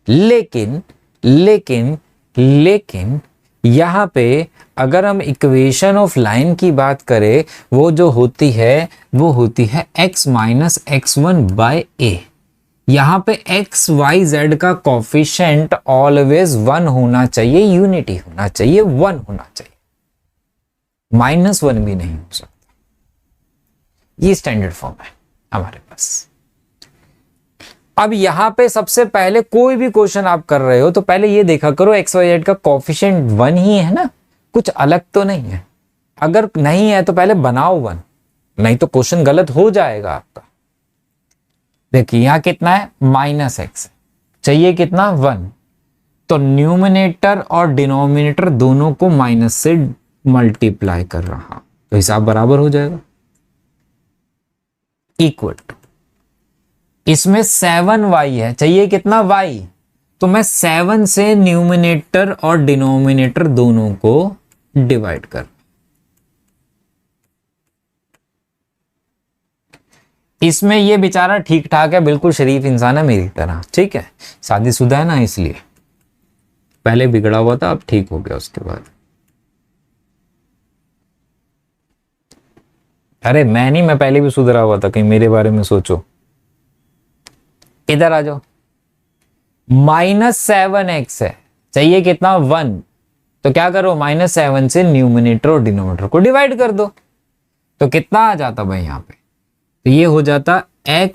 लेकिन लेकिन लेकिन यहां पे अगर हम इक्वेशन ऑफ लाइन की बात करें, वो जो होती है वो होती है x - x1/a। यहां पे x y z का कोफिशिएंट ऑलवेज 1 होना चाहिए, यूनिटी होना चाहिए, 1 होना चाहिए, -1 भी नहीं हो सकता। ये स्टैंडर्ड फॉर्म है हमारे पास। अब यहां पे सबसे पहले कोई भी क्वेश्चन आप कर रहे हो तो पहले ये देखा करो x y z का कोफिशिएंट 1 ही है ना, कुछ अलग तो नहीं है। अगर नहीं है तो पहले बनाओ 1, नहीं तो क्वेश्चन गलत हो जाएगा आपका। देखिए यहां कितना है -x, चाहिए कितना 1, तो न्यूमिनेटर और डिनोमिनेटर दोनों को माइनस से मल्टीप्लाई कर रहा, तो हिसाब बराबर हो जाएगा, इक्वल टू इसमें 7y है, चाहिए कितना y, तो मैं 7 से न्यूमिनेटर और डिनोमिनेटर दोनों को डिवाइड कर, इसमें ये बेचारा ठीक ठाक है, बिल्कुल शरीफ इंसान है मेरी तरह, ठीक है, शादीशुदा है ना, इसलिए पहले बिगड़ा हुआ था, अब ठीक हो गया उसके बाद। अरे मैं नहीं, मैं पहले भी सुधरा हुआ था, कहीं मेरे बारे में सोचो। इधर आ जाओ। -7x है, चाहिए कितना 1, तो क्या करो -7 से न्यूमिनेटर और डिनोमिनेटर को डिवाइड कर दो, तो कितना आ जाता भाई यहाँ पे, तो ये हो जाता x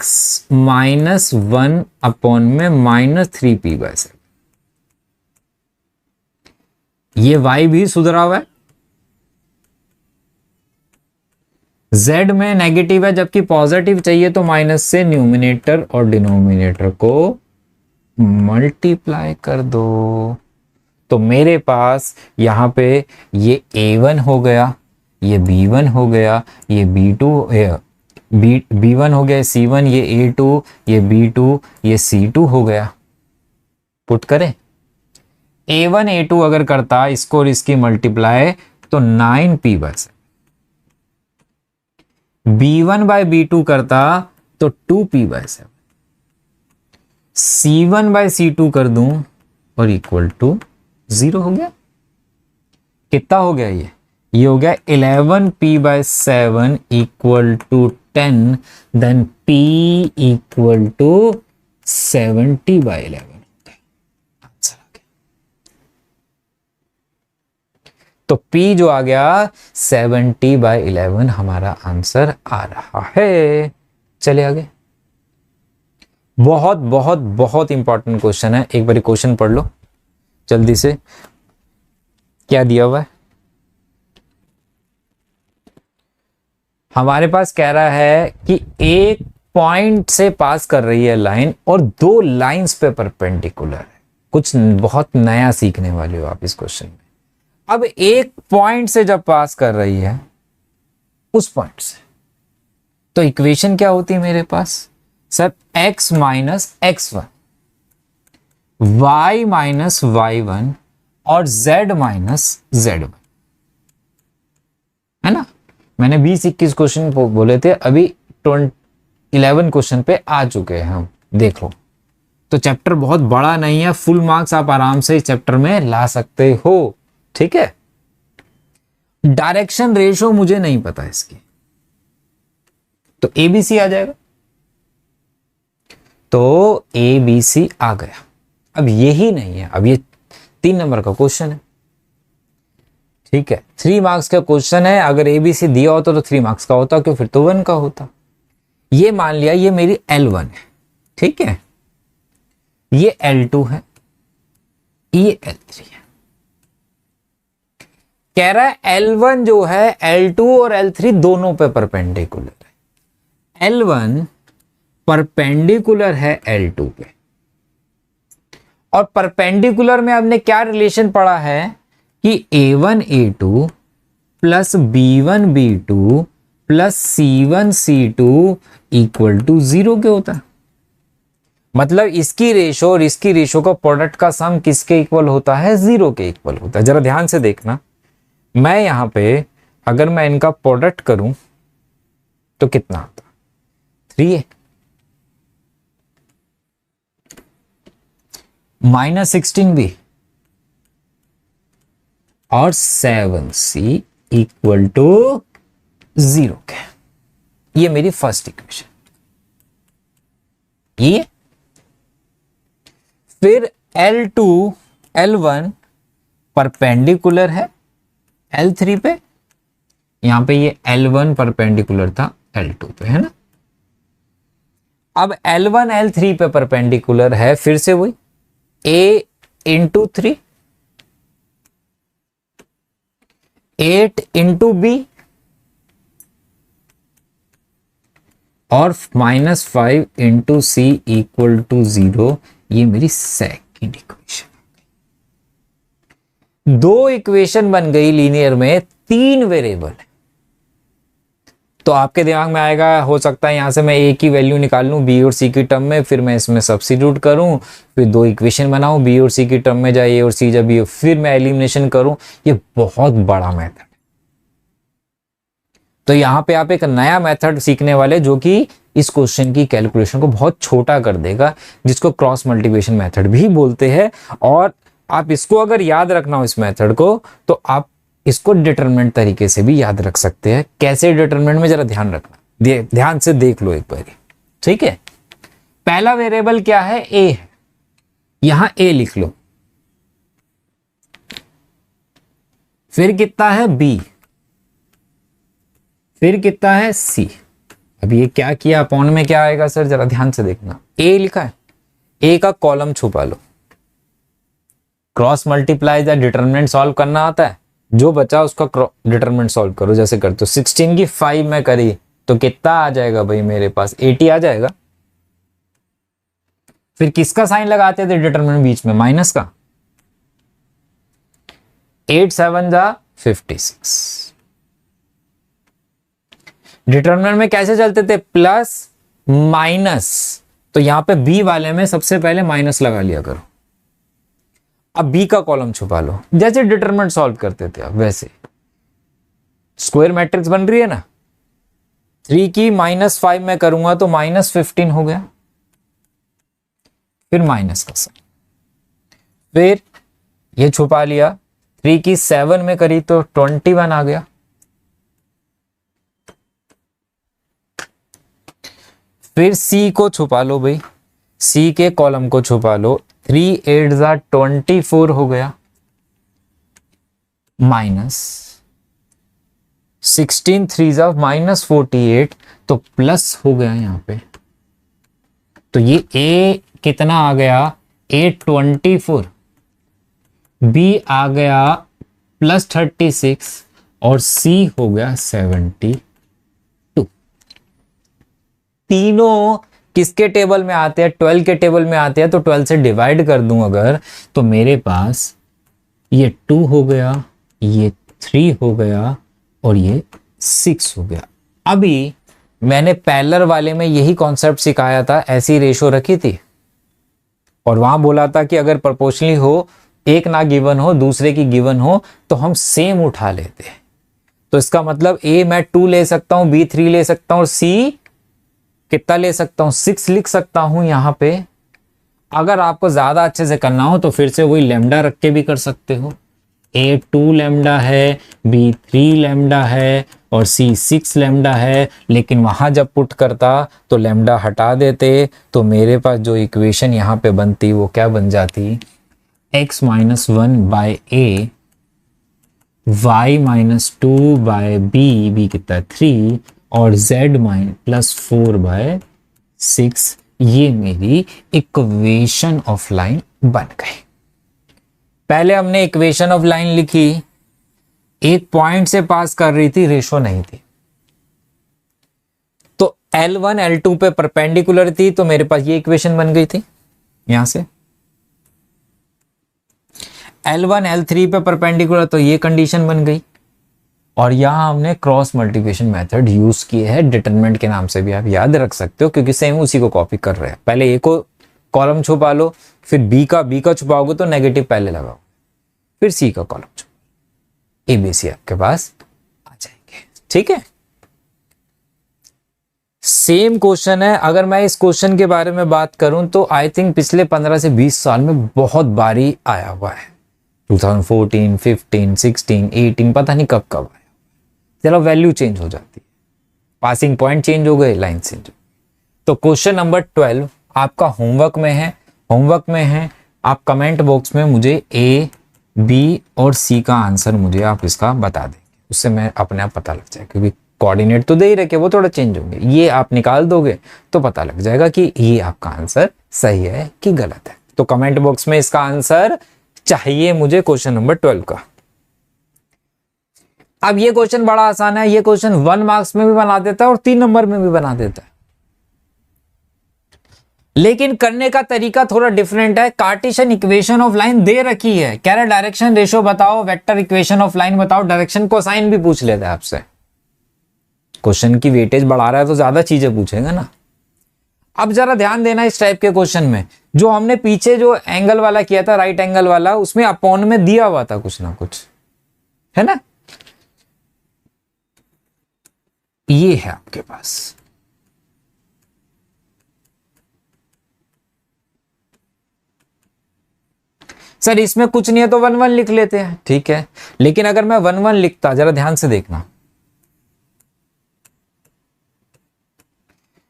-1 अपॉन में -3p/7। ये y भी सुधरा हुआ है, z में नेगेटिव है जबकि पॉजिटिव चाहिए, तो माइनस से न्यूमिनेटर और डिनोमिनेटर को मल्टीप्लाई कर दो। तो मेरे पास यहां पे ये a1 हो गया, ये b1 हो गया, ये b2 b1 हो गया, c1, ये a2, ये b2, ये c2 हो गया। पुट करें, a1 a2 अगर करता इसको और इसकी मल्टीप्लाई तो 9p/7, b1 बाय b2 करता तो 2p/7, c1 बाय c2 कर दूं और इक्वल टू 0 हो गया। कितना हो गया ये हो गया 11p/7 equal to 10, then p equal to 70/11 होता है। आंसर आ गया। तो p जो आ गया 70/11 हमारा आंसर आ रहा है। चलिए आगे। बहुत बहुत बहुत इंपॉर्टेंट क्वेश्चन है, एक बार क्वेश्चन पढ़ लो जल्दी से। क्या दिया हुआ है हमारे पास, कह रहा है कि एक पॉइंट से पास कर रही है लाइन और 2 लाइंस पे परपेंडिकुलर है। कुछ बहुत नया सीखने वाले हो आप इस क्वेश्चन में। अब एक पॉइंट से जब पास कर रही है उस पॉइंट से, तो इक्वेशन क्या होती है मेरे पास sir, x minus x1, y minus y1 और z माइनस z1, है ना। मैंने 20-21 क्वेश्चन बोले थे, अभी 11 क्वेश्चन पे आ चुके हैं हम, देखो। तो चैप्टर बहुत बड़ा नहीं है, फुल मार्क्स आप आराम से इस चैप्टर में ला सकते हो, ठीक है। डायरेक्शन रेशो मुझे नहीं पता इसकी, तो ABC आ जाएगा, तो ABC आ गया। अब यही नहीं है, अब ये 3 नंबर का क्वेश्चन है, ठीक है। 3 मार्क्स का क्वेश्चन है, अगर ABC दिया होता तो 3 मार्क्स का होता, क्यों फिर तो 1 का होता। ये मान लिया ये मेरी L1 है, ठीक है, ये L2 है, ये L3 है। कह रहा है L1 जो है L2 और L3 दोनों पे परपेंडिकुलर है। L1 परपेंडिकुलर है L2 पे, और परपेंडिकुलर में आपने क्या रिलेशन पढ़ा है कि A1 A2 plus B1 B2 plus C1 C2 equal to 0 के होता है। मतलब इसकी रेशो और इसकी रेशो का प्रोडक्ट का सम किसके इक्वल होता है, 0 के इक्वल होता है। जरा ध्यान से देखना, मैं यहां पे अगर मैं इनका प्रोडक्ट करूं तो कितना आता, 3 है, -16b और 7c इक्वल टू 0 के। ये मेरी फर्स्ट इक्वेशन, ये फिर L2 L1 परपेंडिकुलर है L3 पे, यहां पे ये L1 परपेंडिकुलर था L2 पे, है ना। अब L1 L3 पे परपेंडिकुलर है, फिर से वही A इंटू 3, 8 इंटू B और -5 इंटू C इक्वल टू 0। ये मेरी सेकंड इक्वेशन। 2 इक्वेशन बन गई लीनियर में, 3 वेरिएबल है। तो आपके दिमाग में आएगा, हो सकता है यहां से मैं एक ही वैल्यू निकाल लूं B और C की टर्म में, फिर मैं इसमें सब्स्टिट्यूट करूं, फिर 2 इक्वेशन बनाऊं, B और C की टर्म में जाए A और C जा B, फिर मैं एलिमिनेशन करूं। ये बहुत बड़ा मेथड। तो यहां पे आप एक नया मेथड सीखने वाले जो कि इस क्वेश्चन की कैलकुलेशन को बहुत छोटा कर देगा, जिसको क्रॉस मल्टीप्लिकेशन मेथड भी बोलते हैं। और आप इसको अगर याद रखना हो इस मेथड को, तो आप इसको डिटरमिनेंट तरीके से भी याद रख सकते हैं। कैसे डिटरमिनेंट में जरा ध्यान रखना, ध्यान से देख लो एक बार, ठीक है। पहला वेरिएबल क्या है, ए है, यहां ए लिख लो। फिर कितना है बी, फिर कितना है सी। अब ये क्या किया, अपॉन में क्या आएगा सर, जरा ध्यान से देखना। ए लिखा है, ए का कॉलम छुपा लो। क्रॉस मल्टीप्लाई या डिटरमिनेंट सॉल्व करना आता है, जो बचा उसका डिटरमिनेंट सॉल्व करो। जैसे करते हो 16 की 5 में करी तो कितना आ जाएगा भाई, मेरे पास 80 आ जाएगा। फिर किसका साइन लगाते थे डिटरमिनेंट बीच में, माइनस का। 8 7 जा 56। डिटरमिनेंट में कैसे चलते थे, प्लस माइनस। तो यहां पे बी वाले में सबसे पहले माइनस लगा लिया करो। अब बी का कॉलम छुपा लो, जैसे डिटरमिनेंट सॉल्व करते थे अब वैसे। स्क्वायर मैट्रिक्स बन रही है ना, 3 की -5 में करूंगा तो -15 हो गया। फिर माइनस का साइन, फिर ये छुपा लिया। 3 की 7 में करी तो 21 आ गया। फिर सी को छुपा लो भाई, सी के कॉलम को छुपा लो। 3 8 जा 24 हो गया, माइनस 16 3 जा -48, तो प्लस हो गया यहां पे। तो ये ए कितना आ गया, ए 24, बी आ गया +36 और सी हो गया 72। तीनों किसके टेबल में आते हैं, 12 के टेबल में आते हैं। तो 12 से डिवाइड कर दूं अगर, तो मेरे पास ये 2 हो गया, ये 3 हो गया और ये 6 हो गया। अभी मैंने पैरेलल वाले में यही कॉन्सेप्ट सिखाया था, ऐसी रेशो रखी थी और वहां बोला था कि अगर प्रोपोर्शनली हो, एक ना गिवन हो दूसरे की गिवन हो, तो हम सेम उठा लेते हैं। तो इसका मतलब ए मैं 2 ले सकता हूं, बी 3 ले सकता हूं और सी कितना ले सकता हूं, 6 लिख सकता हूं यहां पे। अगर आपको ज्यादा अच्छे से करना हो तो फिर से वही लैम्डा रख के भी कर सकते हो। ए 2 लैम्डा है, बी 3 लैम्डा है और सी 6 लैम्डा है। लेकिन वहां जब पुट करता तो लैम्डा हटा देते, तो मेरे पास जो इक्वेशन यहां पे बनती वो क्या बन जाती, x - 1 बाय ए, y - 2 बाय बी, बी कितना 3 और z -4/6। ये मेरी इक्वेशन ऑफ लाइन बन गई। पहले हमने इक्वेशन ऑफ लाइन लिखी, एक पॉइंट से पास कर रही थी, रेशो नहीं थी, तो L1 L2 पे परपेंडिकुलर थी, तो मेरे पास ये इक्वेशन बन गई थी। यहां से L1 L3 पे परपेंडिकुलर, तो ये कंडीशन बन गई। और यहां हमने क्रॉस मल्टीप्लिकेशन मेथड यूज किए हैं, डिटरमिनेंट के नाम से भी आप याद रख सकते हो, क्योंकि सेम उसी को कॉपी कर रहे हैं। पहले ए को कॉलम छुपा लो, फिर बी का छुपाओगे तो नेगेटिव पहले लगाओ, फिर सी का कॉलम छुपाओ, एबीसी आपके पास आ जाएंगे। ठीक है, सेम क्वेश्चन है। अगर मैं इस क्वेश्चन के बारे में बात करूं तो आई थिंक पिछले 15 से 20 साल में बहुत बारी आया हुआ है। 2014, 15, 16, 18, पता नहीं कब कब आया। चलो वैल्यू चेंज हो जाती है, पासिंग पॉइंट चेंज हो गए, लाइन चेंज हो गई। तो क्वेश्चन नंबर 12 आपका होमवर्क में है, आप कमेंट बॉक्स में मुझे ए, बी और सी का आंसर मुझे आप इसका बता देंगे, उससे मैं अपने आप पता लग जाएगा, क्योंकि कोऑर्डिनेट तो दे ही रखे, वो थोड़ा चेंज होंगे। ये आप निकाल दोगे तो पता लग जाएगा कि ये आपका आंसर सही है कि गलत है। तो कमेंट बॉक्स में इसका आंसर चाहिए मुझे क्वेश्चन नंबर 12 का। अब ये क्वेश्चन बड़ा आसान है, ये क्वेश्चन 1 मार्क्स में भी बना देता है और 3 नंबर में भी बना देता है, लेकिन करने का तरीका थोड़ा डिफरेंट है। कार्टेशियन इक्वेशन ऑफ लाइन दे रखी है, कह रहे डायरेक्शन रेशो बताओ, वेक्टर इक्वेशन ऑफ लाइन बताओ, डायरेक्शन कोसाइन भी पूछ लेता है आपसे। क्वेश्चन की वेटेज बढ़ा रहा है तो ज्यादा चीजें पूछेगा ना। अब जरा ध्यान देना इस टाइप के क्वेश्चन में, जो हमने पीछे जो एंगल वाला किया था, राइट एंगल वाला, उसमें अपॉन में दिया हुआ था कुछ ना कुछ, है ना। ये है आपके पास, सर इसमें कुछ नहीं है तो 1 1 लिख लेते हैं, ठीक है। लेकिन अगर मैं 1 1 लिखता, जरा ध्यान से देखना,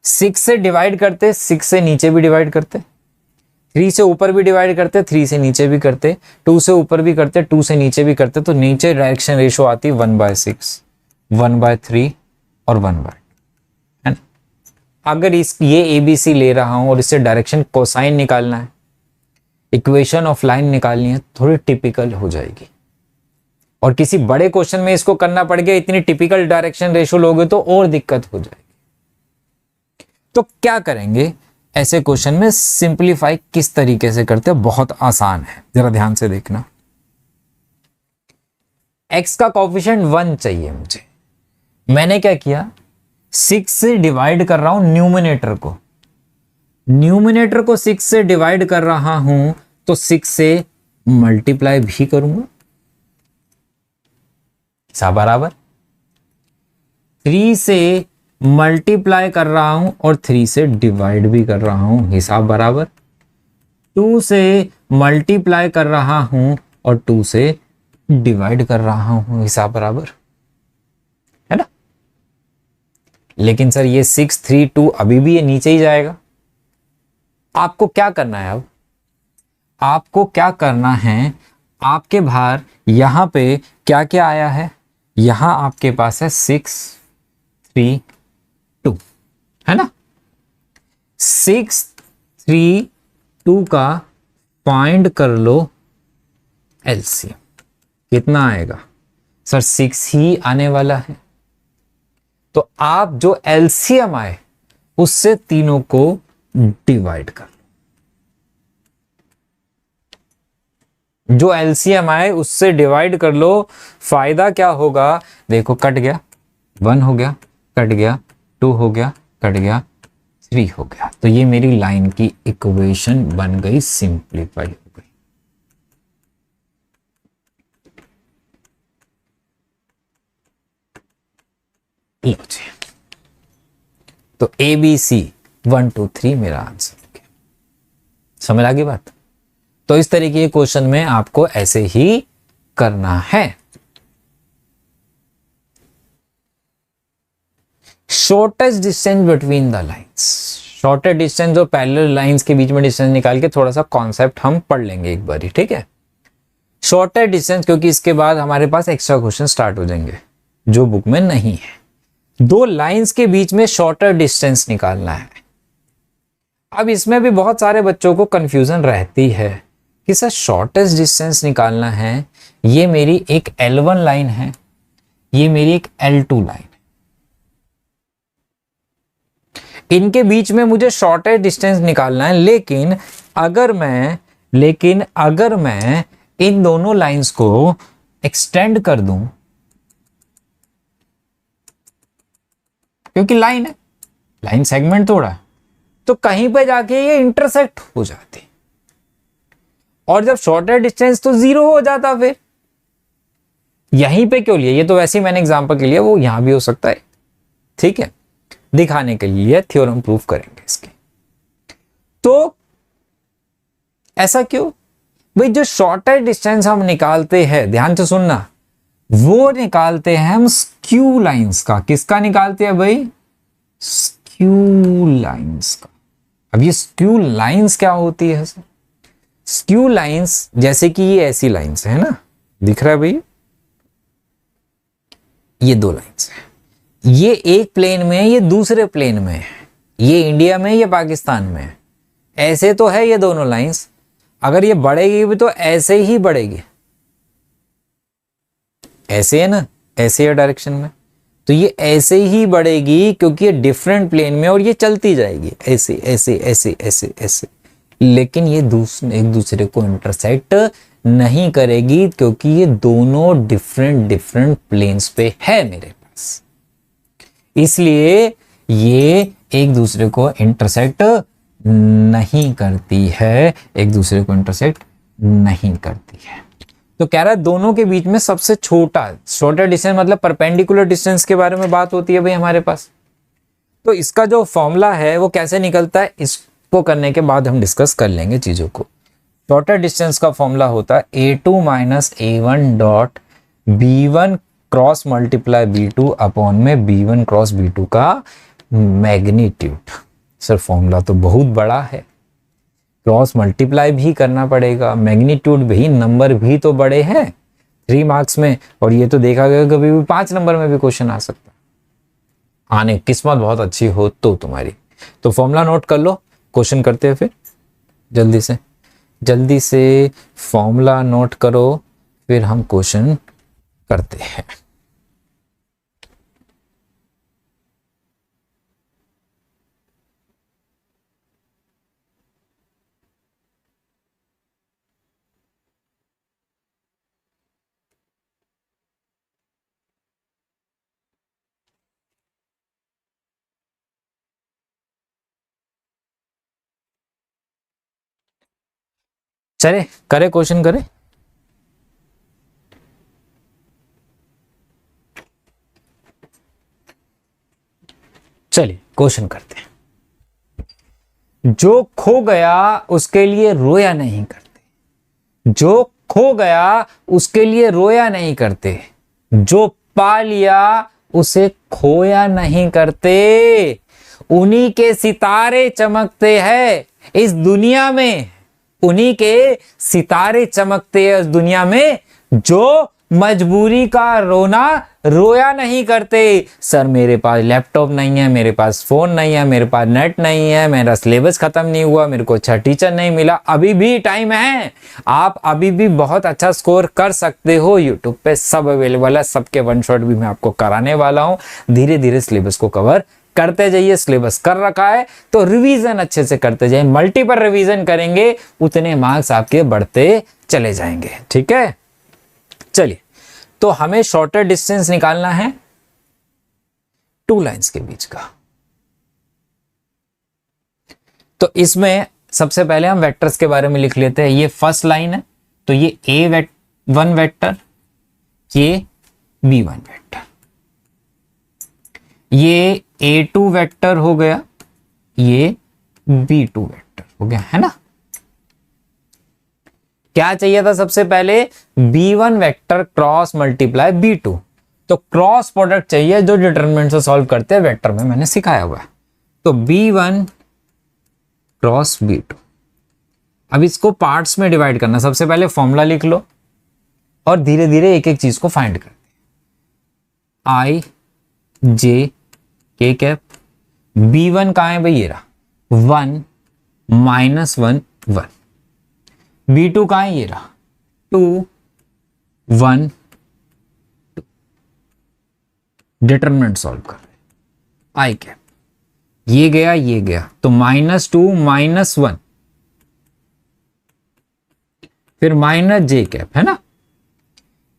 6 से डिवाइड करते, 6 से नीचे भी डिवाइड करते, 3 से ऊपर भी डिवाइड करते, 3 से नीचे भी करते, 2 से ऊपर भी करते, 2 से नीचे भी करते, तो नीचे डायरेक्शन रेशो आती 1/6, 1/3 और 1/2, है ना। अगर ये ABC ले रहा हूं और इससे डायरेक्शन कोसाइन निकालना है, इक्वेशन ऑफ लाइन निकालनी है, थोड़ी टिपिकल हो जाएगी। और किसी बड़े क्वेश्चन में इसको करना पड़ गया, इतनी टिपिकल डायरेक्शन रेशो लोगे तो और दिक्कत हो जाएगी। तो क्या करेंगे ऐसे क्वेश्चन में, सिंपलीफाई किस तरीके से करते हैं, बहुत आसान है, जरा ध्यान से देखना। x का कोफिशिएंट 1 चाहिए मुझे। मैंने क्या किया, 6 से डिवाइड कर रहा हूं न्यूमरेटर को, न्यूमरेटर को 6 से डिवाइड कर रहा हूं तो 6 से मल्टीप्लाई भी करूंगा, सब बराबर। 3 से मल्टीप्लाई कर रहा हूं और 3 से डिवाइड भी कर रहा हूं, हिसाब बराबर। 2 से मल्टीप्लाई कर रहा हूं और 2 से डिवाइड कर रहा हूं, हिसाब बराबर, है ना। लेकिन सर ये 6 3 2 अभी भी ये नीचे ही जाएगा। आपको क्या करना है, अब आपको क्या करना है, आपके बाहर यहां पे क्या क्या आया है, यहां आपके पास है 6 3 2, है ना। 6 3 2 का फाइंड कर लो एलसीएम, कितना आएगा सर, 6 ही आने वाला है। तो आप जो एलसीएम आए उससे तीनों को डिवाइड कर लो, जो एलसीएम आए उससे डिवाइड कर लो। फायदा क्या होगा, देखो कट गया, 1 हो गया, कट गया, 2 हो गया, कट गया, 3 हो गया। तो ये मेरी लाइन की इक्वेशन बन गई, सिंप्लीफाई हो गई। लो जी, तो ABC 1 2 3 मेरा आंसर हो गया। समझ आ गई बात। तो इस तरीके के क्वेश्चन में आपको ऐसे ही करना है। Shortest distance between the lines, shortest distance और पैरेलल लाइंस के बीच में डिस्टेंस निकाल के थोड़ा सा कॉन्सेप्ट हम पढ़ लेंगे एक बारी, ठीक है। शॉर्टेस्ट डिस्टेंस, क्योंकि इसके बाद हमारे पास एक्स्ट्रा क्वेश्चन स्टार्ट हो जाएंगे जो बुक में नहीं है। दो लाइंस के बीच में शॉर्टर डिस्टेंस निकालना है। अब इसमें भी बहुत सारे बच्चों को कंफ्यूजन रहती है कि सर शॉर्टेस्ट डिस्टेंस निकालना है, ये मेरी एक L1 लाइन है, ये मेरी एक L2 लाइन है, इनके बीच में मुझे शॉर्टेस्ट डिस्टेंस निकालना है। लेकिन अगर मैं इन दोनों लाइंस को एक्सटेंड कर दूं, क्योंकि लाइन है, लाइन सेगमेंट तोड़ा है, तो कहीं पे जाके ये इंटरसेक्ट हो जाती, और जब शॉर्टेस्ट डिस्टेंस तो 0 हो जाता, फिर यहीं पे क्यों लिया, ये तो वैसे ही मैंने एग्जांपल के लिए, वो यहां भी हो सकता है, ठीक है, दिखाने के लिए थ्योरम प्रूफ करेंगे इसके। तो ऐसा क्यों भाई, जो शॉर्टेस्ट डिस्टेंस हम निकालते हैं, ध्यान से सुनना, वो निकालते हैं हम स्क्यू लाइंस का। किसका निकालते हैं भाई, स्क्यू लाइंस का। अब ये स्क्यू लाइंस क्या होती है सर, स्क्यू लाइंस जैसे कि ये ऐसी लाइंस है ना, दिख रहा है भाई, ये दो लाइंस है, ये एक प्लेन में है, ये दूसरे प्लेन में है, ये इंडिया में, ये पाकिस्तान में है। ऐसे तो है ये दोनों लाइंस, अगर ये बढ़ेगी भी तो ऐसे ही बढ़ेगी, ऐसे है ना, ऐसे है डायरेक्शन में, तो ये ऐसे ही बढ़ेगी क्योंकि ये डिफरेंट प्लेन में, और ये चलती जाएगी ऐसे ऐसे ऐसे ऐसे ऐसे। लेकिन ये एक दूसरे को इंटरसेक्ट नहीं करेगी क्योंकि ये दोनों डिफरेंट प्लेन्स पे है मेरे पास, इसलिए ये एक दूसरे को इंटरसेक्ट नहीं करती है, एक दूसरे को इंटरसेक्ट नहीं करती है। तो कह रहा है दोनों के बीच में सबसे छोटा, शॉर्टर डिस्टेंस मतलब परपेंडिकुलर डिस्टेंस के बारे में बात होती है भाई हमारे पास। तो इसका जो फॉर्मूला है वो कैसे निकलता है, इसको करने के बाद हम डिस्कस कर लेंगे चीजों को। शॉर्टर डिस्टेंस का फॉर्मूला होता है A2 minus A1 dot B1 cross multiply B2 upon में B1 क्रॉस B2 का मैग्नीट्यूड। सर फॉर्मूला तो बहुत बड़ा है, क्रॉस मल्टीप्लाई भी करना पड़ेगा, मैग्नीट्यूड भी, नंबर भी तो बड़े हैं 3 मार्क्स में, और ये तो देखा गया कभी भी 5 नंबर में भी क्वेश्चन आ सकता है, आने किस्मत बहुत अच्छी हो तो तुम्हारी। तो फॉर्मूला नोट कर लो, क्वेश्चन करते हैं फिर जल्दी से फॉर्मूला नोट करो, फिर हम क्वेश्चन करते हैं। चले करे क्वेश्चन करे। चलिए क्वेश्चन करते हैं। जो खो गया उसके लिए रोया नहीं करते, जो खो गया उसके लिए रोया नहीं करते, जो पा लिया उसे खोया नहीं करते। उन्हीं के सितारे चमकते हैं इस दुनिया में, उन्हीं के सितारे चमकते हैं इस दुनिया में, जो मजबूरी का रोना रोया नहीं करते। सर मेरे पास लैपटॉप नहीं है, मेरे पास फोन नहीं है, मेरे पास नेट नहीं है, मेरा सिलेबस खत्म नहीं हुआ, मेरे को अच्छा टीचर नहीं मिला, अभी भी टाइम है, आप अभी भी बहुत अच्छा स्कोर कर सकते हो। यूट्यूब पे सब अवेलेबल है, सबके वन शॉट भी मैं आपको कराने वाला हूं। धीरे धीरे सिलेबस को कवर करते जाइए, सिलेबस कर रखा है तो रिवीजन अच्छे से करते जाइए, मल्टीपल रिवीजन करेंगे उतने मार्क्स आपके बढ़ते चले जाएंगे। ठीक है, चलिए तो हमें शॉर्टर डिस्टेंस निकालना है 2 लाइंस के बीच का। तो इसमें सबसे पहले हम वेक्टर्स के बारे में लिख लेते हैं। ये फर्स्ट लाइन है तो ये A1 वेक्टर, ये B1 वेक्टर, ये A2 वेक्टर हो गया, ये B2 वेक्टर हो गया, है ना। क्या चाहिए था सबसे पहले, B1 vector cross multiply B2, तो क्रॉस प्रोडक्ट चाहिए जो डिटरमिनेंट से सॉल्व करते हैं वेक्टर में, मैंने सिखाया हुआ है। तो B1 क्रॉस B2, अब इसको पार्ट्स में डिवाइड करना। सबसे पहले फॉर्मूला लिख लो और धीरे धीरे एक एक चीज को फाइंड करते हैं। I J K cap, B1 कहां है भाई, ये रहा 1 माइनस 1 1, B2 कहां है, ये रहा 2 1 2, डिटरमिनेंट सॉल्व कर रहे, I कैप, ये गया तो -2 -1, फिर माइनस J कैप, है ना,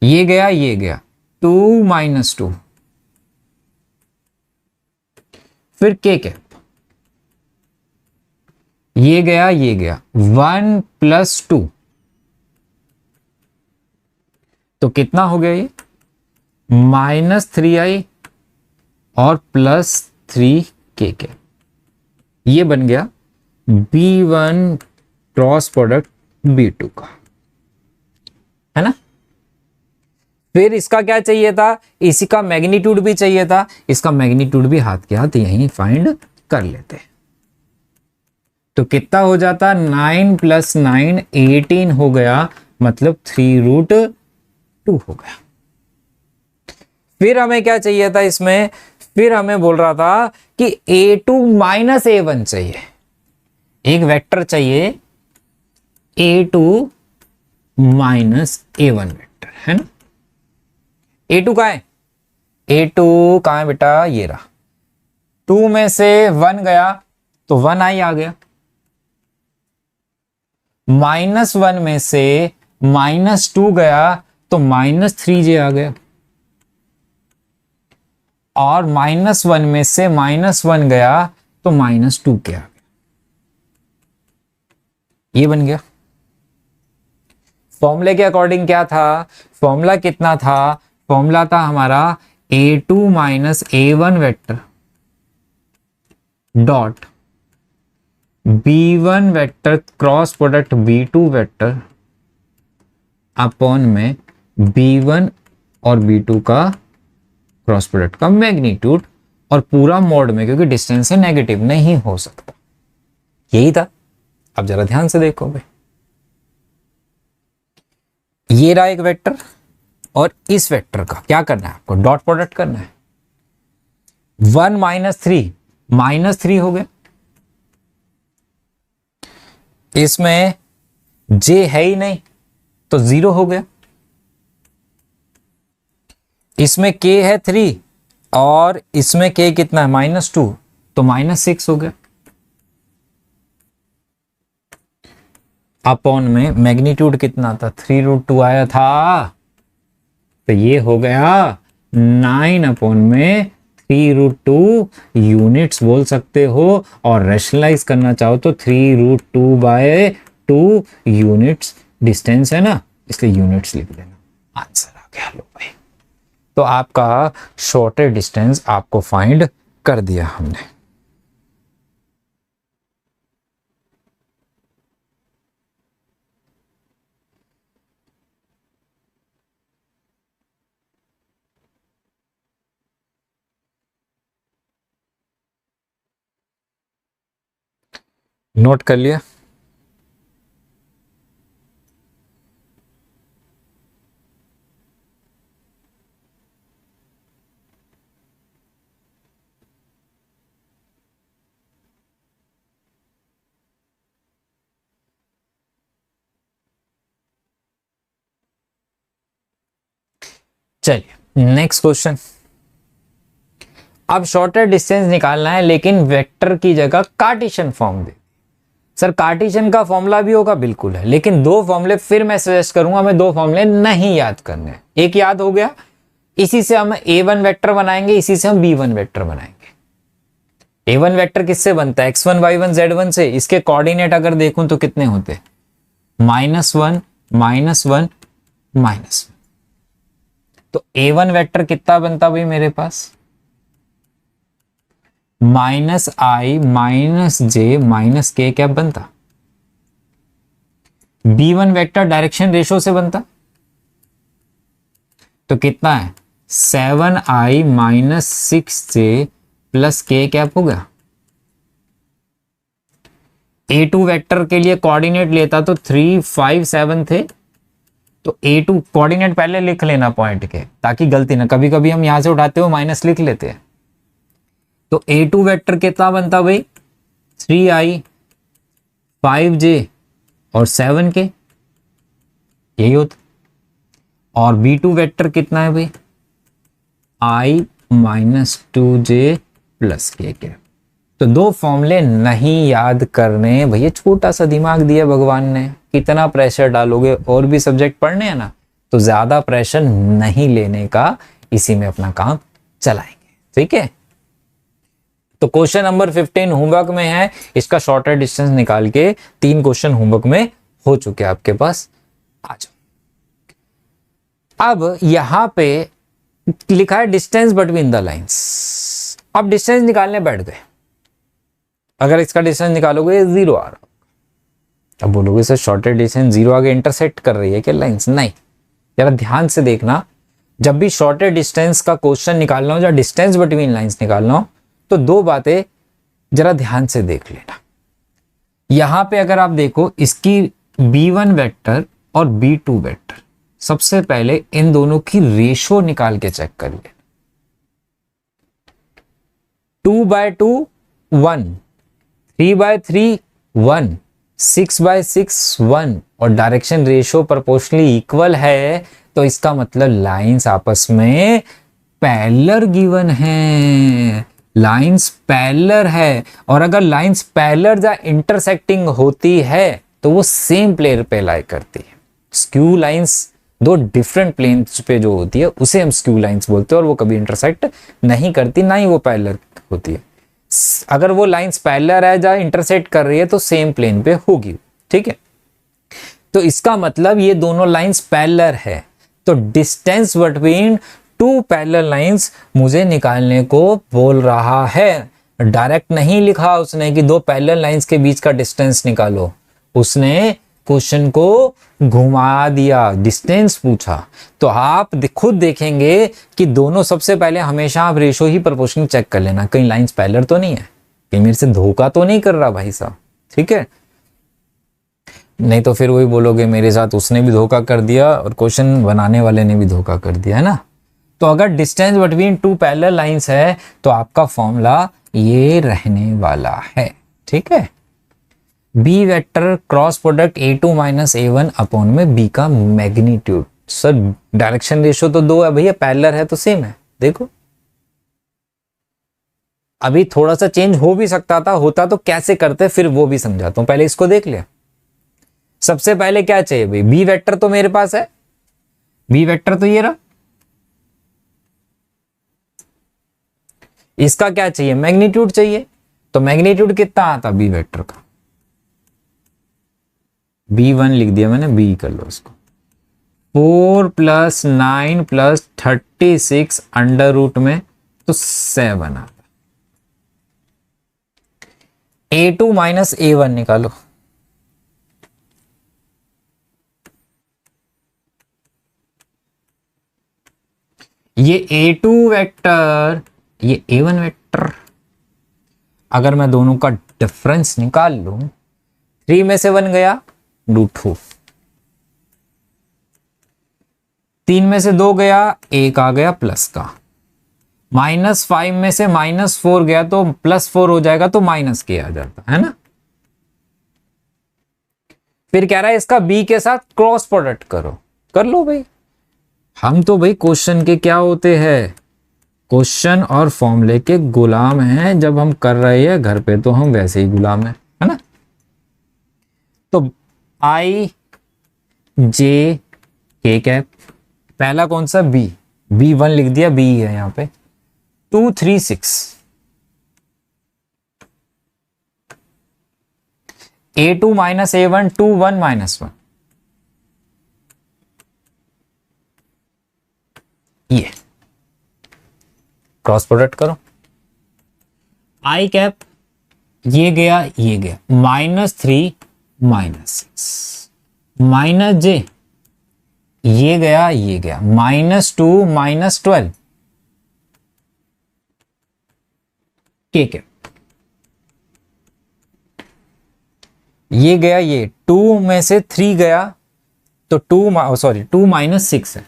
ये गया 2 -2, फिर K कैप, ये गया 1 + 2, तो कितना हो गया ये -3i और +3K कैप, ये बन गया B1 क्रॉस प्रोडक्ट B2 का, है ना। फिर इसका क्या चाहिए था, इसी का मैग्नीट्यूड भी चाहिए था, इसका मैग्नीट्यूड भी हाथ के हाथ यहीं फाइंड कर लेते। तो कितना हो जाता, 9 + 9 18 हो गया, मतलब 3√2 हो गया। फिर हमें क्या चाहिए था इसमें, फिर हमें बोल रहा था कि A2 माइनस A1 चाहिए, एक वेक्टर चाहिए A2 माइनस A1 वेक्टर, है ना। A2 कहां है, A2 कहां है बेटा, ये रहा, 2 में से 1 गया तो 1i आ गया, -1 में से -2 गया तो -3j आ गया, और -1 में से -1 गया तो -2k आ गया, ये बन गया। फॉर्मूले के अकॉर्डिंग क्या था, फॉर्मूला कितना था, फॉर्मूला था हमारा A2 minus A1 vector dot B1 vector cross product B2 vector upon में B1 और B2 का क्रॉस प्रोडक्ट का मैग्नीट्यूड, और पूरा मोड में, क्योंकि डिस्टेंस है नेगेटिव नहीं हो सकता। यही था। अब जरा ध्यान से देखो भाई, ये रहा एक वेक्टर, और इस वेक्टर का क्या करना है आपको, डॉट प्रोडक्ट करना है। 1 -3 हो गया, इसमें j है ही नहीं तो 0 हो गया, इसमें k है 3 और इसमें k कितना है -2 तो -6 हो गया, अपॉन में मैग्नीट्यूड कितना था 3√2 आया था, तो ये हो गया 9 अपॉन में 3√2 यूनिट्स बोल सकते हो, और रेशनलाइज करना चाहो तो 3√2/2 यूनिट्स डिस्टेंस है ना, इसलिए यूनिट्स लिख देना, आंसर आ गया। लो भाई, तो आपका शॉर्टेस्ट डिस्टेंस आपको फाइंड कर दिया हमने। नोट कर लिया? चलिए नेक्स्ट क्वेश्चन। अब शॉर्टर डिस्टेंस निकालना है, लेकिन वेक्टर की जगह कार्टेशियन फॉर्म दे। सर कार्टेशियन का फॉर्मूला भी होगा, बिल्कुल है, लेकिन दो फॉर्मूले फिर मैं सजेस्ट करूंगा, हमें दो फॉर्मूले नहीं याद करने। एक याद हो गया, इसी से हम a1 वेक्टर बनाएंगे, इसी से हम b1 वेक्टर बनाएंगे। a1 वेक्टर किससे बनता है, x1 y1 z1 से। इसके कोऑर्डिनेट अगर देखूं तो कितने होते, -1 -1 -1। तो a1 वेक्टर कितना बनता भाई मेरे पास, -i -j -k क्या बनता। b1 वेक्टर डायरेक्शन रेशो से बनता, तो कितना है 7i -6j + k कैप हो गया। a2 वेक्टर के लिए कोऑर्डिनेट लेता तो 3 5 7 थे, तो a2 कोऑर्डिनेट पहले लिख लेना पॉइंट के, ताकि गलती ना, कभी कभी हम यहां से उठाते हो माइनस लिख लेते हैं। तो a2 वेक्टर कितना बनता भाई 3i 5j और 7k, यही होता। और b2 वेक्टर कितना है भाई i -2j + k। तो दो फॉर्मूले नहीं याद करने भैया, छोटा सा दिमाग दिया भगवान ने, कितना प्रेशर डालोगे, और भी सब्जेक्ट पढ़ने हैं ना, तो ज्यादा प्रेशर नहीं लेने का, इसी में अपना काम चलाएंगे, ठीक है। तो क्वेश्चन नंबर 15 होमवर्क में है, इसका शॉर्टर डिस्टेंस निकाल के 3 क्वेश्चन होमवर्क में हो चुके आपके पास। आ जाओ, अब यहां पे लिखा है डिस्टेंस बिटवीन द लाइंस। अब डिस्टेंस निकालने बैठ गए, अगर इसका डिस्टेंस निकालोगे 0 आ रहा, अब बोलोगे सर शॉर्टर डिस्टेंस 0 आगे इंटरसेक्ट कर रही है क्या लाइंस, नहीं। जरा ध्यान से देखना, जब भी शॉर्टर डिस्टेंस का क्वेश्चन निकालना हो या डिस्टेंस बिटवीन लाइंस निकालना हो, तो दो बातें जरा ध्यान से देख लेना। यहां पे अगर आप देखो, इसकी b1 वेक्टर और b2 वेक्टर, सबसे पहले इन दोनों की रेशो निकाल के चेक कर लेना। 2/2 1, 3/3 1, 6/6 1, और डायरेक्शन रेशो प्रोपोर्शनली इक्वल है, तो इसका मतलब लाइंस आपस में पैरेलल गिवन है, लाइंस पैरेलल है। और अगर लाइंस पैरेलल या इंटरसेक्टिंग होती है तो वो सेम प्लेन पे लाई करती है। स्क्यू लाइंस दो डिफरेंट प्लेन्स पे जो होती है उसे हम स्क्यू लाइंस बोलते हैं, और वो कभी इंटरसेक्ट नहीं करती, ना ही वो पैरेलल होती है। अगर वो लाइंस पैरेलल है या इंटरसेक्ट कर रही है तो सेम प्लेन पे होगी, ठीक है। तो इसका मतलब ये दोनों लाइंस पैरेलल है, तो डिस्टेंस बिटवीन 2 पैरेलल लाइंस मुझे निकालने को बोल रहा है। डायरेक्ट नहीं लिखा उसने कि दो पैरेलल लाइंस के बीच का डिस्टेंस निकालो, उसने क्वेश्चन को घुमा दिया, डिस्टेंस पूछा। तो आप खुद देखेंगे कि दोनों, सबसे पहले हमेशा आप रेशो ही प्रोपोर्शनल चेक कर लेना, कहीं लाइंस पैरेलल तो नहीं है, कहीं मेरे से धोखा तो नहीं कर रहा भाई साहब, ठीक है। नहीं तो फिर वही बोलोगे मेरे साथ उसने भी धोखा कर दिया और क्वेश्चन बनाने वाले ने भी धोखा कर दिया, है ना। तो अगर distance between two parallel lines है तो आपका फॉर्मूला ये रहने वाला है, ठीक है। B vector cross product A2 minus A1 upon में बी का मैग्नीट्यूड। सर डायरेक्शन रेशियो तो 2 है भैया, पैरेलल है तो सेम है। देखो अभी थोड़ा सा चेंज हो भी सकता था, होता तो कैसे करते फिर वो भी समझाता हूं, पहले इसको देख लिया। सबसे पहले क्या चाहिए भाई, बी वेक्टर तो मेरे पास है, बी वेक्टर तो ये रहा, इसका क्या चाहिए, मैग्नीट्यूड चाहिए। तो मैग्नीट्यूड कितना आता बी वेक्टर का, B1 लिख दिया मैंने, बी कर लो इसको, 4 + 9 + 36 अंडर रूट में तो 7 आता। A2 माइनस A1 निकालो, ये A2 वेक्टर, ये A1 वेक्टर, अगर मैं दोनों का डिफरेंस निकाल लूं, 3 में से 1 गया √2, 3 में से 2 गया, 1 आ गया प्लस का, -5 में से -4 गया तो +4 हो जाएगा तो माइनस के आ जाता है ना। फिर कह रहा है इसका बी के साथ क्रॉस प्रोडक्ट करो, कर लो भाई। हम तो भाई क्वेश्चन के क्या होते हैं, क्वेश्चन और फॉर्मूले के गुलाम हैं। जब हम कर रहे हैं घर पे तो हम वैसे ही गुलाम है ना। तो I J K कैप, पहला कौन सा, B1 लिख दिया, B है यहाँ पे, 2 3 6, A2 माइनस A1 2 1 -1, ये क्रॉस प्रोडक्ट करो, I कैप, ये गया ये गया, -3 -6, -J, ये गया ये गया, -2 -12, K कैप, ये गया ये, 2 में से 3 गया तो 2 -6 है,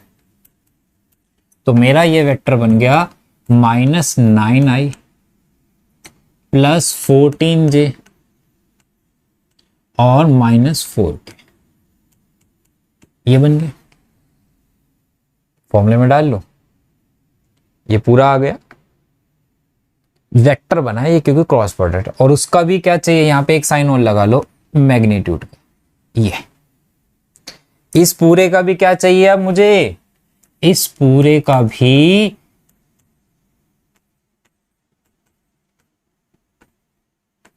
तो मेरा ये वेक्टर बन गया -9I + 14J और -4K, ये बन गया। फॉर्मूले में डाल लो, ये पूरा आ गया, वेक्टर बना ये क्योंकि क्रॉस प्रोडक्ट। और उसका भी क्या चाहिए, यहां पे एक साइन और लगा लो, मैग्नीट्यूड का। ये इस पूरे का भी क्या चाहिए अब मुझे, इस पूरे का भी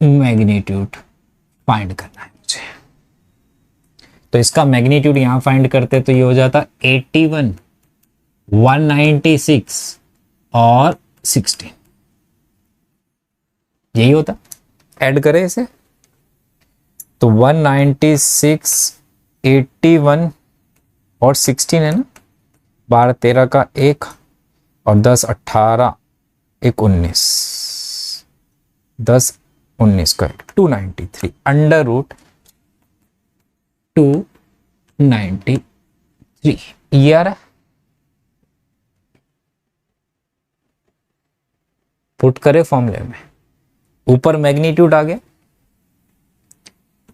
मैग्नीट्यूड फाइंड करना है मुझे। तो इसका मैग्नीट्यूड यहां फाइंड करते तो ये हो जाता 81 196 और 16, यही होता। ऐड करें इसे तो 196 81 और 16 है ना, 12 13 का 1 और 10 18 1 19, 10 19 का 293 अंडर रूट 293, ये आ रहा है। पुट करें फॉर्मूले में, ऊपर मैग्नीट्यूड आ गया,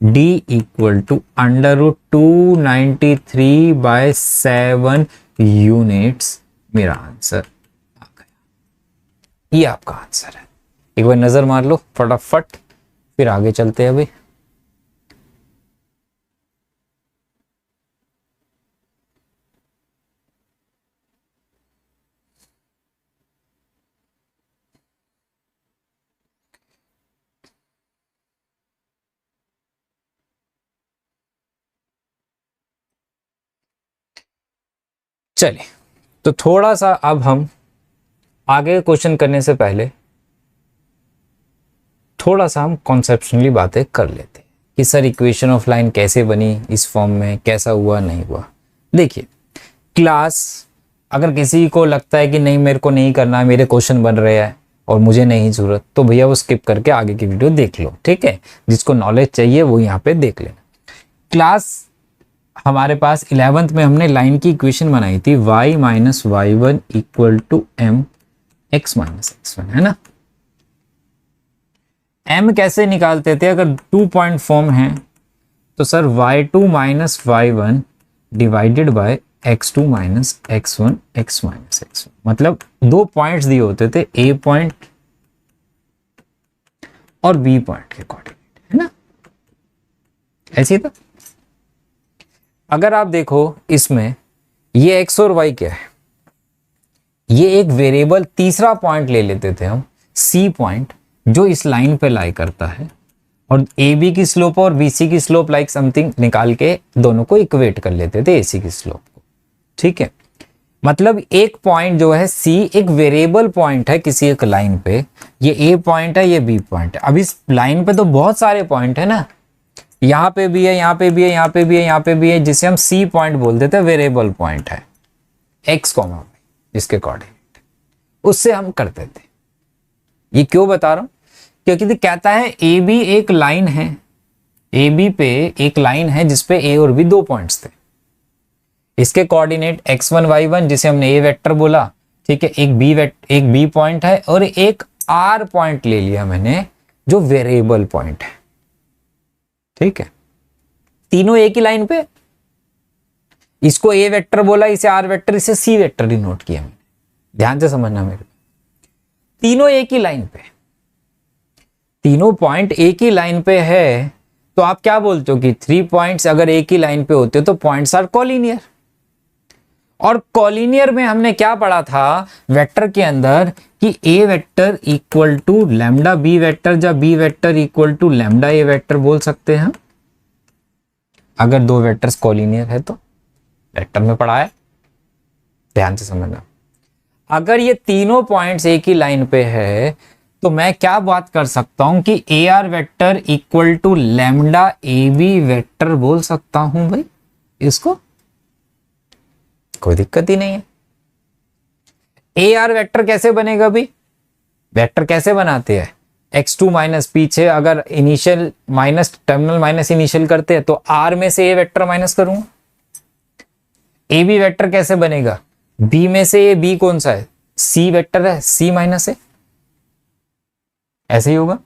D = अंडर रूट 293/7 यूनिट्स, मेरा आंसर आ गया। ये आपका आंसर है। एक बार नजर मार लो फटाफट, फिर आगे चलते हैं अभी। चलिए, तो थोड़ा सा अब हम आगे क्वेश्चन करने से पहले थोड़ा सा हम कॉन्सेप्शनली बातें कर लेते हैं कि सर इक्वेशन ऑफ लाइन कैसे बनी, इस फॉर्म में कैसा हुआ नहीं हुआ। देखिए क्लास, अगर किसी को लगता है कि नहीं मेरे को नहीं करना, मेरे क्वेश्चन बन रहे हैं और मुझे नहीं जरूरत, तो भैया वो स्किप करके आगे की वीडियो देख लो, ठीक है। जिसको नॉलेज चाहिए वो यहाँ पे देख लेना। क्लास हमारे पास 11th में हमने लाइन की इक्वेशन बनाई थी y minus Y one equal to M X minus X one, है ना। m कैसे निकालते थे, अगर 2 पॉइंट फॉर्म है तो sir y2 minus Y one divided by x2 minus X one X minus X one, मतलब 2 पॉइंट्स दिए होते थे, a पॉइंट और b पॉइंट के कोऑर्डिनेट, है ना। ऐसे ही था। अगर आप देखो इसमें ये x और y क्या है, ये एक वेरिएबल तीसरा पॉइंट ले लेते थे हम, c पॉइंट, जो इस लाइन पे लाई करता है, और ए बी की स्लोप और बी सी की स्लोप लाइक समथिंग निकाल के दोनों को इक्वेट कर लेते थे ए सी की स्लोप को, ठीक है। मतलब एक पॉइंट जो है सी एक वेरिएबल पॉइंट है किसी एक लाइन पे, ये ए पॉइंट है, ये बी पॉइंट है। अब इस लाइन पे तो बहुत सारे पॉइंट है ना, यहाँ पे भी है, यहाँ पे भी है, यहाँ पे भी है, यहाँ पे भी है, जिसे हम सी पॉइंट बोल देते हैं, वेरिएबल पॉइंट है एक्स कॉमा इसके कोऑर्डिनेट, उससे हम करते थे। ये क्यों बता रहा हूं, क्योंकि कहता है ए बी एक लाइन है, ए बी पे एक लाइन है जिसपे ए और बी 2 पॉइंट्स थे, इसके कोऑर्डिनेट x1 y1 जिसे हमने ए वेक्टर बोला, ठीक है। एक बी पॉइंट है और एक आर पॉइंट ले लिया मैंने जो वेरिएबल पॉइंट है, ठीक है। तीनों एक ही लाइन पे, इसको ए वेक्टर बोला, इसे आर वेक्टर, इसे सी वेक्टर डिनोट किया मैंने, ध्यान से समझना मेरे। तीनों एक ही लाइन पे, तीनों पॉइंट एक ही लाइन पे है, तो आप क्या बोलते हो कि 3 पॉइंट्स अगर एक ही लाइन पे होते तो पॉइंट्स आर कॉलिनियर। और कॉलिनियर में हमने क्या पढ़ा था वेक्टर के अंदर कि A vector equal to lambda B vector, जब B vector equal to lambda A vector बोल सकते हैं अगर 2 वेक्टर्स कॉलिनियर है तो। वेक्टर में पढ़ा है, ध्यान से समझना। अगर ये तीनों पॉइंट्स एक ही लाइन पे है तो मैं क्या बात कर सकता हूं कि A R vector equal to lambda A B vector बोल सकता हूं भाई, इसको कोई दिक्कत ही नहीं है। ए आर वेक्टर कैसे बनेगा भाई, वेक्टर कैसे बनाते हैं, x2 माइनस पीछे अगर initial minus terminal minus initial करते हैं तो r में से ए वेक्टर माइनस करूंगा। ए बी वेक्टर कैसे बनेगा, b में से ये b कौन सा है, c वेक्टर है, c माइनस ए, ऐसे ही होगा।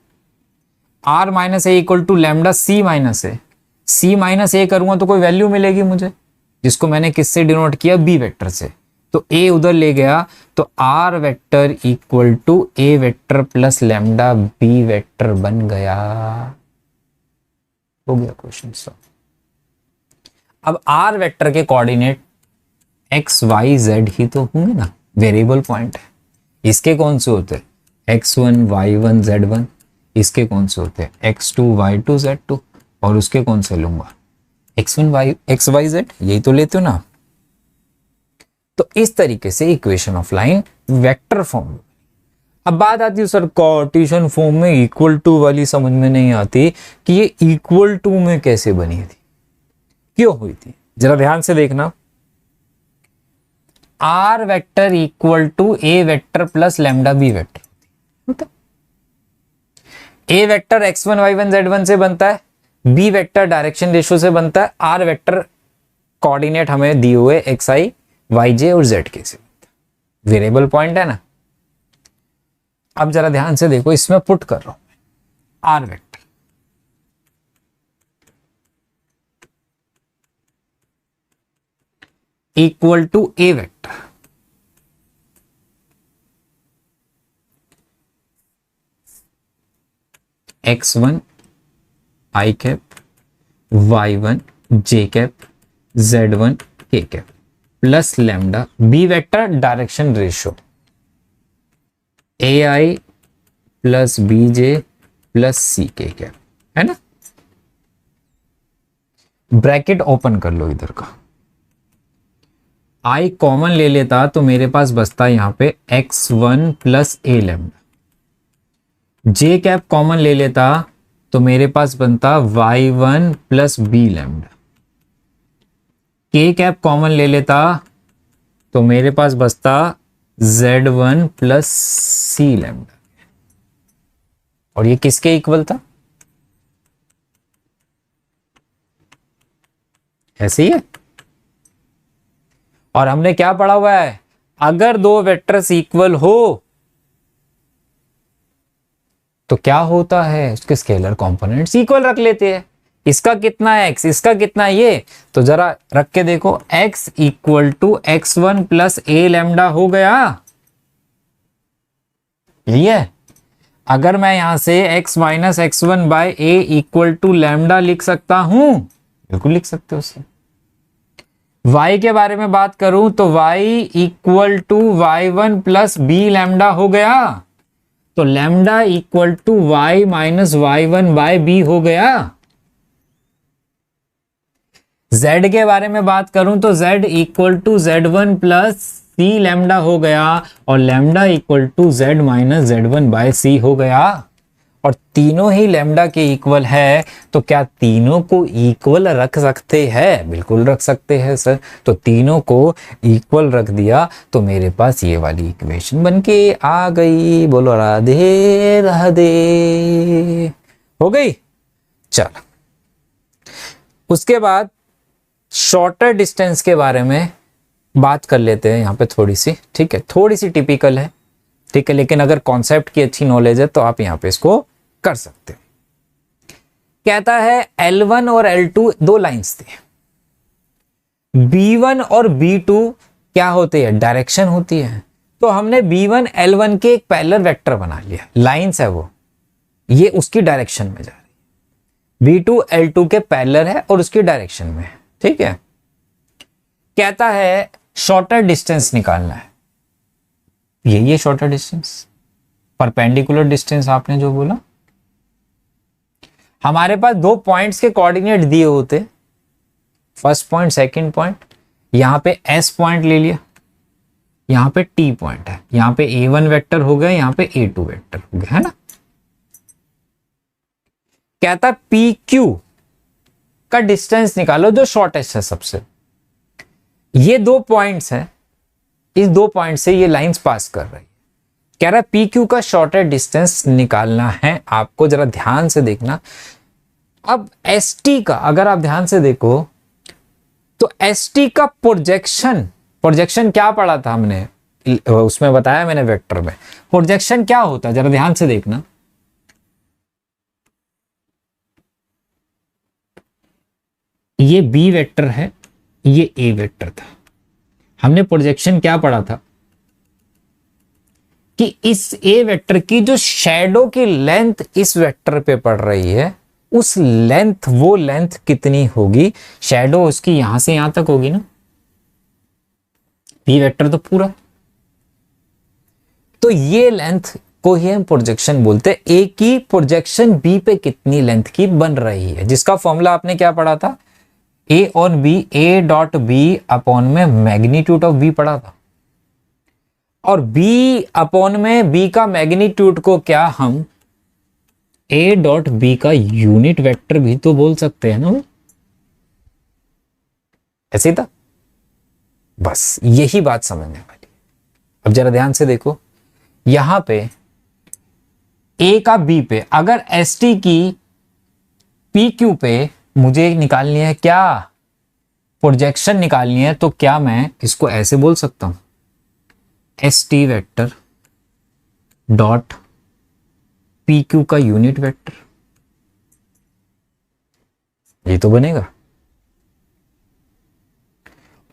r minus A equal to lambda c minus A, c minus A करूंगा तो कोई वैल्यू मिलेगी मुझे, जिसको मैंने किससे डिनोट किया, b वेक्टर से, तो a उधर ले गया, तो r vector equal to a vector plus lambda b vector बन गया। हो गया क्वेश्चन सॉल्व। अब r वेक्टर के कोऑर्डिनेट x y z ही तो होंगे ना, वेरिएबल पॉइंट है। इसके कौन से होते हैं, x1 y1 z1, इसके कौन से होते हैं x2 y2 z2, और उसके कौन से लूंगा x1 y x y z, यही तो लेते हो ना। तो इस तरीके से equation of line vector form में। अब बात आती है सर कार्टेशियन फॉर्म में इक्वल टू वाली समझ में नहीं आती कि ये इक्वल टू में कैसे बनी थी, क्यों हुई थी, जरा ध्यान से देखना। R vector equal to A vector plus lambda B vector, A vector x1 y1 z1 से बनता है, बी वेक्टर डायरेक्शन रेशियो से बनता है, आर वेक्टर कोऑर्डिनेट हमें दिए हुए एक्स आई वाई जे और जेड के से बनता है, वेरिएबल पॉइंट है ना। अब जरा ध्यान से देखो, इसमें पुट कर रहा हूं R vector equal to A vector x1 I cap, y1 J cap, z1 K cap plus lambda B vector direction ratio A I plus B J plus C K cap, है ना। Bracket open कर लो इधर का, आई common ले लेता तो मेरे पास बचता यहां पे x1 plus A lambda, J cap common ले लेता तो मेरे पास बनता y1 प्लस बी लैम्डा। के कैप कॉमन ले लेता तो मेरे पास बचता z1 प्लस सी लैम्डा। और ये किसके इक्वल था? ऐसे ही है। और हमने क्या पढ़ा हुआ है, अगर दो वेक्टर्स इक्वल हो तो क्या होता है, उसके स्केलर कंपोनेंट्स इक्वल रख लेते हैं। इसका कितना है x, इसका कितना है ये, तो जरा रख के देखो, x equal to x1 plus A lambda हो गया। यही है। अगर मैं यहां से x minus x1 by A equal to lambda लिख सकता हूं, बिल्कुल लिख सकते हो उसे। y के बारे में बात करूं तो y equal to y1 plus B lambda हो गया। तो lambda equal to y minus y1 by B हो गया। z के बारे में बात करूं तो z equal to z1 plus C lambda हो गया, और lambda equal to z minus z1 by C हो गया। और तीनों ही लैम्डा के इक्वल है, तो क्या तीनों को इक्वल रख सकते हैं? बिल्कुल रख सकते हैं सर। तो तीनों को इक्वल रख दिया तो मेरे पास ये वाली इक्वेशन बनके आ गई। बोलो राधे राधे। हो गई। चलो, उसके बाद शॉर्टर डिस्टेंस के बारे में बात कर लेते हैं यहाँ पे थोड़ी सी। ठीक है, थोड़ी सी टिपिकल है, ठीक है, लेकिन अगर कॉन्सेप्ट की अच्छी नॉलेज है तो आप यहाँ पे इसको कर सकते हो। कहता है L1 और L2 दो लाइंस थी, B1 और B2 क्या होती है? डायरेक्शन होती है। तो हमने B1 L1 के एक पैरेलल वेक्टर बना लिया, लाइंस है वो, ये उसकी डायरेक्शन में जा रही है। B2 L2 के पैरेलल है और उसकी डायरेक्शन में है। ठीक है, कहता है शॉर्टर डिस्टेंस निकालना है। ये शॉर्टर डिस्टेंस, परपेंडिकुलर डिस्टेंस आपने जो बोला। हमारे पास दो पॉइंट्स के कोऑर्डिनेट दिए होते, फर्स्ट पॉइंट सेकंड पॉइंट। यहां पे S पॉइंट ले लिया, यहां पे T पॉइंट है, यहां पे A1 वेक्टर हो गया, यहां पे A2 वेक्टर हो गया, है ना। कहता PQ का डिस्टेंस निकालो जो शॉर्टेस्ट है सबसे। ये दो पॉइंट्स हैं, इस दो पॉइंट से ये लाइंस पास कर रही है। कह रहा है PQ का शॉर्टेस्ट डिस्टेंस निकालना है आपको। जरा ध्यान से देखना। अब ST का अगर आप ध्यान से देखो तो ST का प्रोजेक्शन क्या पढ़ा था हमने, उसमें बताया मैंने वेक्टर में। प्रोजेक्शन क्या होता है, जरा ध्यान से देखना। ये B वेक्टर है, ये A वेक्टर था। हमने प्रोजेक्शन क्या पढ़ा था कि इस A वेक्टर की जो शैडो की लेंथ इस वेक्टर पे पड़ रही है, उस लेंथ, वो लेंथ कितनी होगी? शैडो उसकी यहां से यहां तक होगी ना, B वेक्टर तो पूरा। तो ये लेंथ को ही हम प्रोजेक्शन बोलते हैं। A की प्रोजेक्शन B पे कितनी लेंथ की बन रही है, जिसका फॉर्मूला आपने क्या पढ़ा था? A on B, A dot B upon में मैग्नीट्यूड ऑफ B पढ़ा था। और B अपॉन में B का मैग्नीट्यूड को क्या हम A डॉट B का यूनिट वेक्टर भी तो बोल सकते हैं ना। ऐसे ही था, बस यही बात समझने वाली। अब जरा ध्यान से देखो, यहां पे A का B पे, अगर ST की PQ पे मुझे निकालनी है, क्या प्रोजेक्शन निकालनी है, तो क्या मैं इसको ऐसे बोल सकता हूं, ST वेक्टर डॉट PQ का यूनिट वेक्टर। ये तो बनेगा।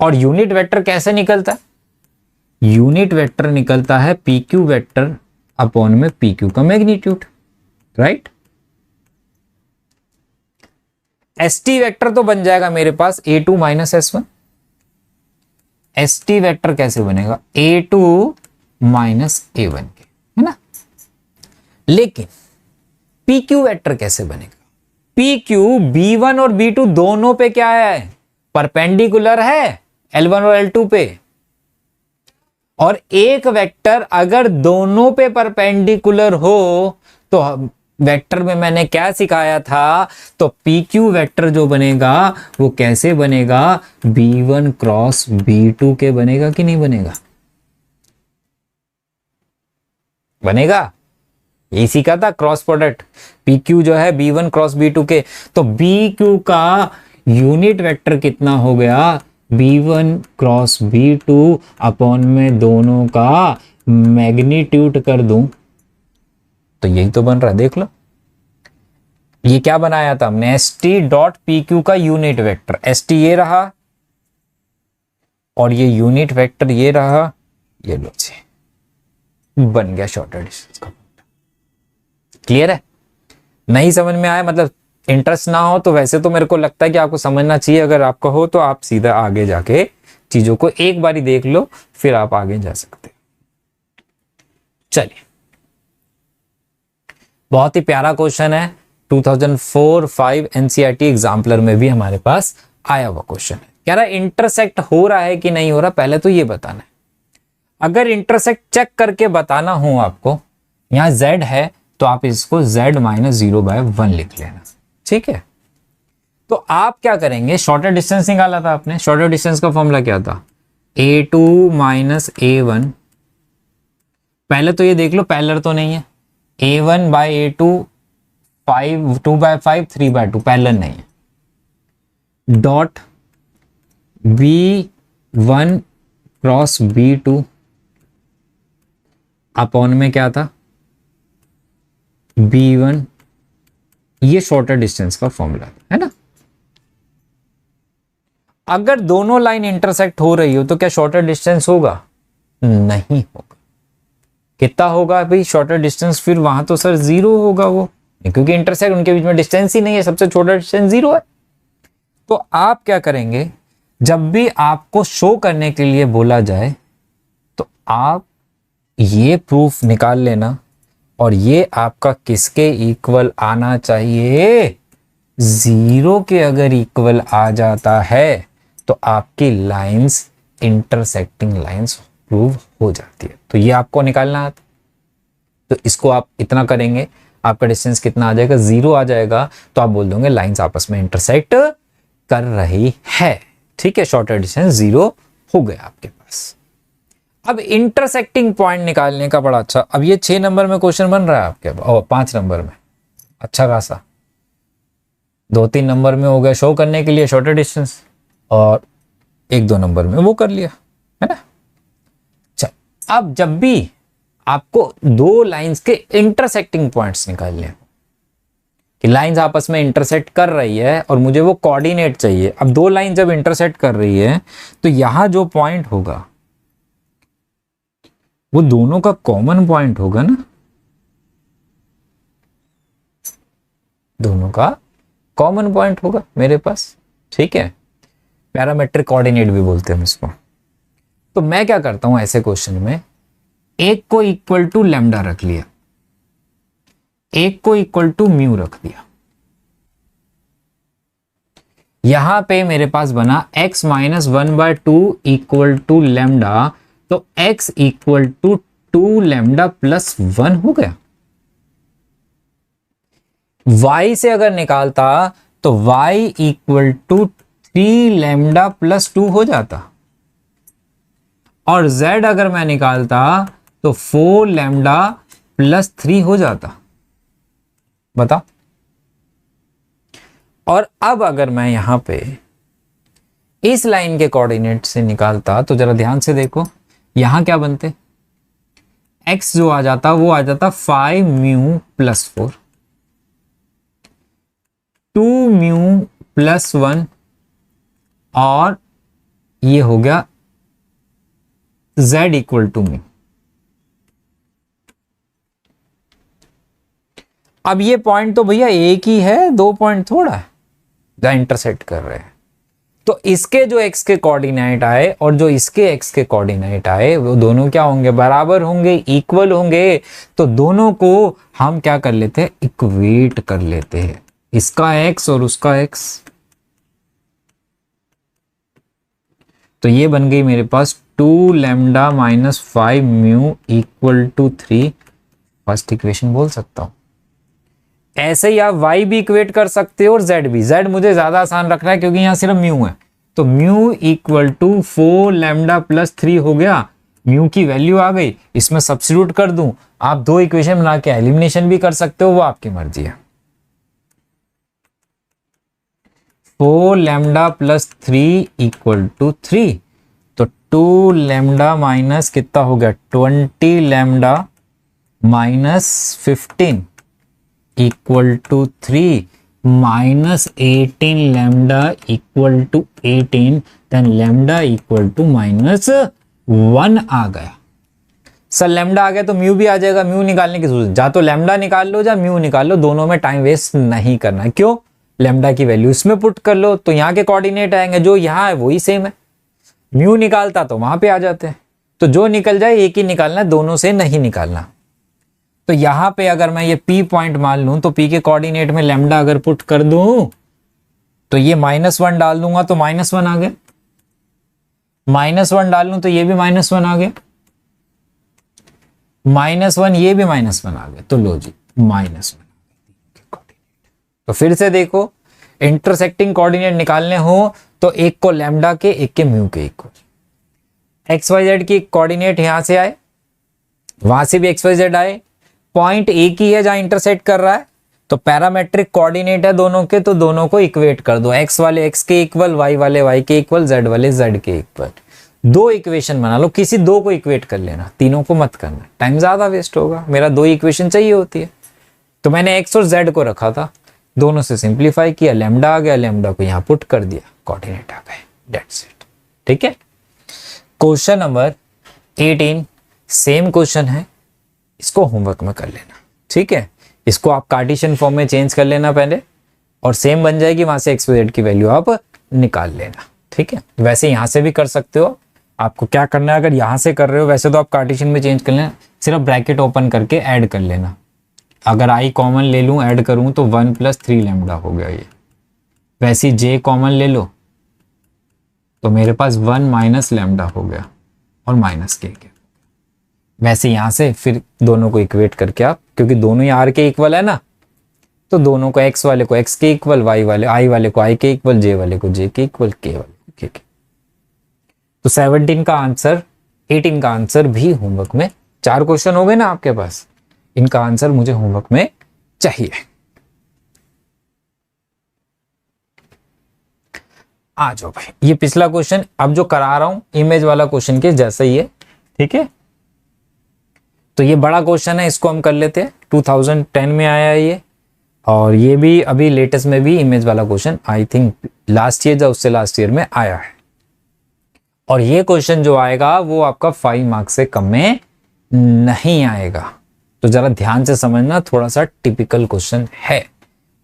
और यूनिट वेक्टर कैसे निकलता है? यूनिट वेक्टर निकलता है PQ वेक्टर अपॉन में PQ का मैग्नीट्यूड, राइट। ST वेक्टर तो बन जाएगा मेरे पास A2 minus S1। ST vector कैसे बनेगा? A2 माइनस A1 के, है ना। लेकिन PQ वेक्टर कैसे बनेगा? PQ B1 और B2 दोनों पे क्या है? परपेंडिकुलर है, L1 और L2 पे। और एक वेक्टर अगर दोनों पे परपेंडिकुलर हो तो वेक्टर में मैंने क्या सिखाया था, तो पी क्यू वेक्टर जो बनेगा वो कैसे बनेगा, b1 क्रॉस b2 के बनेगा कि नहीं बनेगा, बनेगा। यही सीखा था क्रॉस प्रोडक्ट, पी क्यू जो है b1 क्रॉस b2 के। तो बी क्यू का यूनिट वेक्टर कितना हो गया, b1 क्रॉस b2 अपॉन में दोनों का मैग्नीट्यूड कर दूं तो यही तो बन रहा है, देख लो। ये क्या बनाया था हमने, S T dot P Q का यूनिट वेक्टर, एस टी ये रहा और ये यूनिट वेक्टर ये रहा, ये लो जी, बन गया शॉर्टर डिस्टेंस का। क्लियर है? नहीं समझ में आया, मतलब इंटरेस्ट ना हो तो वैसे तो मेरे को लगता है कि आपको समझना चाहिए, अगर आपका हो तो आप सीधा आगे जाके चीजों को एक बारी देख लो, फिर आप आगे जा सकते हो। चलिए, बहुत ही प्यारा क्वेश्चन है, 2004-5 एनसीईआरटी एग्जाम्पलर में भी हमारे पास आया हुआ क्वेश्चन है। कह रहा है इंटरसेक्ट हो रहा है कि नहीं हो रहा, पहले तो ये बताना है। अगर इंटरसेक्ट चेक करके बताना हो आपको, यहां z है तो आप इसको z माइनस 0/1 लिख लेना, ठीक है। तो आप क्या करेंगे, शॉर्टर डिस्टेंस निकाला था आपने, शॉर्टर डिस्टेंस का फॉर्मूला क्या था, a2 माइनस a1। पहले तो ये देख लो पैरेलल तो नहीं है, a1 बाई a2 5 2/5 3/2 पैरेलल नहीं है, dot b1 cross b2 upon में क्या था b1, ये शॉर्टर डिस्टेंस का फॉर्मूला है ना। अगर दोनों लाइन इंटरसेक्ट हो रही हो तो क्या शॉर्टर डिस्टेंस होगा, नहीं होगा। कितना होगा भाई शॉर्टर डिस्टेंस, फिर वहां तो सर 0 होगा वो, क्योंकि इंटरसेक्ट उनके बीच में डिस्टेंस ही नहीं है, सबसे छोटा डिस्टेंस 0 है। तो आप क्या करेंगे, जब भी आपको शो करने के लिए बोला जाए तो आप ये प्रूफ निकाल लेना, और ये आपका किसके इक्वल आना चाहिए, 0 के अगर इक्वल आ जाता है तो आपकी लाइंस इंटरसेक्टिंग लाइंस प्रूव हो जाती है। तो ये आपको निकालना है, तो इसको आप इतना करेंगे, आपका डिस्टेंस कितना आ जाएगा, 0 आ जाएगा, तो आप बोल दोगे लाइंस आपस में इंटरसेक्ट कर रही है, ठीक है। शॉर्टर डिस्टेंस 0 हो गया आपके पास। अब इंटरसेक्टिंग पॉइंट निकालने का बड़ा अच्छा, अब ये 6 नंबर में क्वेश्चन बन रहा है आपके, और 5 नंबर में, अच्छा खासा 2-3 नंबर में हो गया शो करने के लिए शॉर्टर डिस्टेंस, और 1-2 नंबर में वो कर लिया, है ना। चल, अब जब भी आपको दो लाइंस के इंटरसेक्टिंग पॉइंट्स निकालने हैं, कि लाइंस आपस में इंटरसेक्ट कर रही है और मुझे वो कोऑर्डिनेट चाहिए। अब दो लाइन जब इंटरसेक्ट कर रही है तो यहां जो पॉइंट होगा वो दोनों का कॉमन पॉइंट होगा ना, दोनों का कॉमन पॉइंट होगा मेरे पास, ठीक है। पैरामेट्रिक कोऑर्डिनेट भी बोलते हैं हम इसको। तो मैं क्या करता हूं ऐसे क्वेश्चन में, एक को इक्वल टू लैम्डा रख लिया, एक को इक्वल टू म्यू रख दिया। यहां पे मेरे पास बना x minus 1/2 equal to lambda, तो x equal to 2 lambda plus 1 हो गया। y से अगर निकालता तो y equal to 3 lambda plus 2 हो जाता, और z अगर मैं निकालता तो 4 लैम्डा प्लस 3 हो जाता। बताओ। और अब अगर मैं यहां पे इस लाइन के कोऑर्डिनेट से निकालता तो जरा ध्यान से देखो, यहां क्या बनते, x जो आ जाता वो आ जाता 5 म्यू प्लस 4, 2 म्यू प्लस 1, और ये हो गया z इक्वल टू म्यू। अब ये पॉइंट तो भैया एक ही है, दो पॉइंट थोड़ा है जहां इंटरसेक्ट कर रहे हैं। तो इसके जो x के कोऑर्डिनेट आए और जो इसके x के कोऑर्डिनेट आए वो दोनों क्या होंगे, बराबर होंगे, इक्वल होंगे। तो दोनों को हम क्या कर लेते हैं, इक्वेट कर लेते हैं, इसका x और उसका x। तो ये बन गई मेरे पास 2 lambda minus 5 mu equal to 3, first equation बोल सकता हूं। ऐसे ही आप y भी इक्वेट कर सकते हो और z भी। z मुझे ज्यादा आसान रखना है क्योंकि यहाँ सिर्फ म्यू है, तो mu equal to 4 lambda plus 3 हो गया। म्यू की वैल्यू आ गई, इसमें सब्स्टिट्यूट कर दूं। आप दो इक्वेशन बना के एलिमिनेशन भी कर सकते हो, वो आपकी मर्जी है। 4 लैम्डा प्लस 3 इक्वल टू 3, तो 2 लैम्डा माइनस कितना हो गया 20 lambda minus 15 equal to 3 minus 18 lambda equal to 18, then lambda equal to minus 1 आ गया। सर लैम्डा आ गया तो म्यू भी आ जाएगा, म्यू निकालने की जरूरत, जा तो लैम्डा निकाल लो या म्यू निकाल लो, दोनों में टाइम वेस्ट नहीं करना है। क्यों? लैम्डा की वैल्यू इसमें पुट कर लो तो यहाँ के कोऑर्डिनेट आएंगे, जो यहाँ है वही सेम है। म्यू निकालता तो वहां पे आ जाते हैं, तो जो निकल जाए एक ही निकालना है, दोनों से नहीं निकालना। तो यहां पे अगर मैं ये P पॉइंट मान लूं तो P के कोऑर्डिनेट में लैम्डा अगर पुट कर दूं तो ये -1 डाल दूंगा तो -1 आ गया, -1 डाल लूं तो ये भी -1 आ गया, -1 ये भी -1 आ गया, तो लो जी -1। तो फिर से देखो, इंटरसेक्टिंग कोऑर्डिनेट निकालने हो तो एक को लैम्डा के, एक के म्यू के इक्वल। एक्स वाई जेड की कोऑर्डिनेट यहां से आए, वहां से भी एक्स वाई जेड आए, पॉइंट एक ही है जहां इंटरसेक्ट कर रहा है, तो पैरामेट्रिक कोऑर्डिनेट है दोनों के, तो दोनों को इक्वेट कर दो। एक्स वाले एक्स के इक्वल, वाई वाले वाई के इक्वल, जेड वाले जेड के इक्वल। दो इक्वेशन बना लो, किसी दो को इक्वेट कर लेना, तीनों को मत करना, टाइम ज्यादा वेस्ट होगा। मेरा दो इक्वेशन चाहिए होती है, तो मैंने एक्स और जेड को रखा था, दोनों से सिंप्लीफाई किया, लैम्डा आ गया, लैम्डा को यहां पुट कर दिया, कोऑर्डिनेट आ गए, दैट्स इट। ठीक है। क्वेश्चन नंबर 18 सेम क्वेश्चन है, इसको होमवर्क में कर लेना। ठीक है, इसको आप कार्टेशियन फॉर्म में चेंज कर लेना पहले, और सेम बन जाएगी, वहां से एक्स वाई जेड की वैल्यू आप निकाल लेना। ठीक है, वैसे यहां से भी कर सकते हो। आपको क्या करना है, अगर यहां से कर रहे हो वैसे तो आप कार्टेशियन में चेंज कर लेना, सिर्फ ब्रैकेट ओपन करके ऐड कर लेना। अगर आई कॉमन ले लूं, ऐड करूं तो 1 + 3 लैम्डा हो गया ये। वैसे जे कॉमन ले लो तो मेरे पास 1 - लैम्डा हो गया और माइनस के। वैसे यहां से फिर दोनों को इक्वेट करके आप, क्योंकि दोनों ही आर के इक्वल है ना, तो दोनों को एक्स वाले को एक्स के इक्वल, वाई वाले आई वाले को आई के इक्वल, जे वाले को जे के इक्वल, के वाले को के के। तो 17 का आंसर, 18 का आंसर भी होमवर्क में, 4 क्वेश्चन हो गए ना आपके पास, इनका आंसर मुझे होमवर्क में चाहिए। आ जाओ भाई, ये पिछला क्वेश्चन अब जो करा रहा हूं इमेज वाला क्वेश्चन के जैसा ही है। ठीक है, तो ये बड़ा क्वेश्चन है, इसको हम कर लेते हैं। 2010 में आया है ये, और ये भी अभी लेटेस्ट में भी इमेज वाला question I think last year या उससे लास्ट ईयर में आया है। और ये क्वेश्चन जो आएगा वो आपका 5 मार्क्स से कम में नहीं आएगा, तो जरा ध्यान से समझना, थोड़ा सा टिपिकल क्वेश्चन है।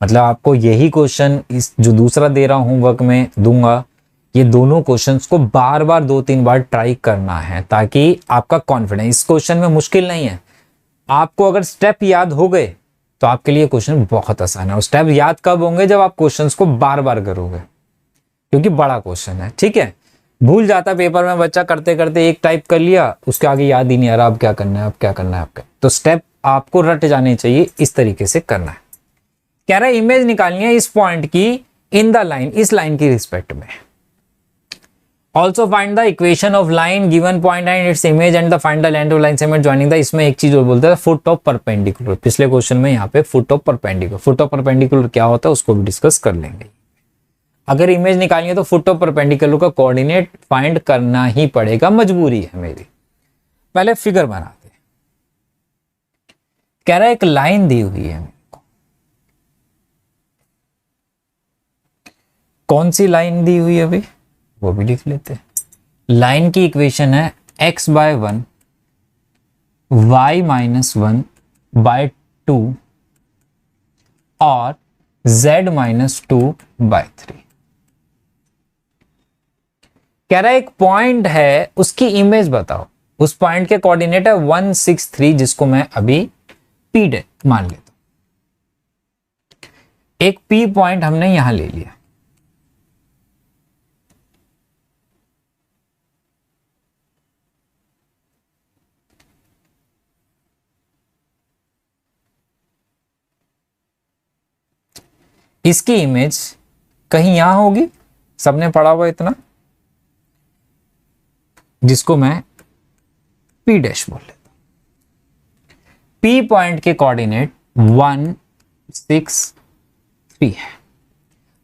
मतलब आपको यही क्वेश्चन इस जो दूसरा दे रहा हूं होमवर्क में दूंगा, ये दोनों क्वेश्चंस को बार बार 2-3 बार ट्राई करना है, ताकि आपका कॉन्फिडेंस, इस क्वेश्चन में मुश्किल नहीं है, आपको अगर स्टेप याद हो गए तो आपके लिए क्वेश्चन बहुत आसान है। और स्टेप याद कब होंगे, जब आप क्वेश्चंस को बार बार करोगे, क्योंकि बड़ा क्वेश्चन है। ठीक है, भूल जाता पेपर में बच्चा, करते करते एक टाइप कर लिया, उसके आगे याद ही नहीं आ रहा अब क्या करना है, अब क्या करना है आपका। तो स्टेप आपको रट जाने चाहिए, इस तरीके से करना है। कह रहा है इमेज निकालनी है इस पॉइंट की इन द लाइन, इस लाइन की रिस्पेक्ट में। Also find the equation of line given point and its image and the find the length of line segment joining the. इसमें एक चीज और बोलता है, फुट ऑफ परपेंडिकुलर। पिछले क्वेश्चन में यहाँ पे foot of perpendicular, foot of perpendicular क्या होता है उसको भी डिस्कस कर लेंगे। अगर इमेज निकालनी है तो फुट ऑफ परपेंडिकुलर का कोऑर्डिनेट फाइंड करना ही पड़ेगा, मजबूरी है मेरी। पहले फिगर बनाते हैं। कह रहा है एक लाइन दी हुई है, कौन सी लाइन दी हुई है अभी वो भी लिख लेते हैं। लाइन की इक्वेशन है x/1 y-1/2 और z-2/3। कह रहा है एक पॉइंट है, उसकी इमेज बताओ। उस पॉइंट के कोऑर्डिनेट है 163, जिसको मैं अभी P मान लेता हूं। एक P पॉइंट हमने यहां ले लिया, इसकी इमेज कहीं यहां होगी, सबने पढ़ा हुआ इतना, जिसको मैं P डैश बोल लेता हूं। P पॉइंट के कोऑर्डिनेट 1 6 3 है।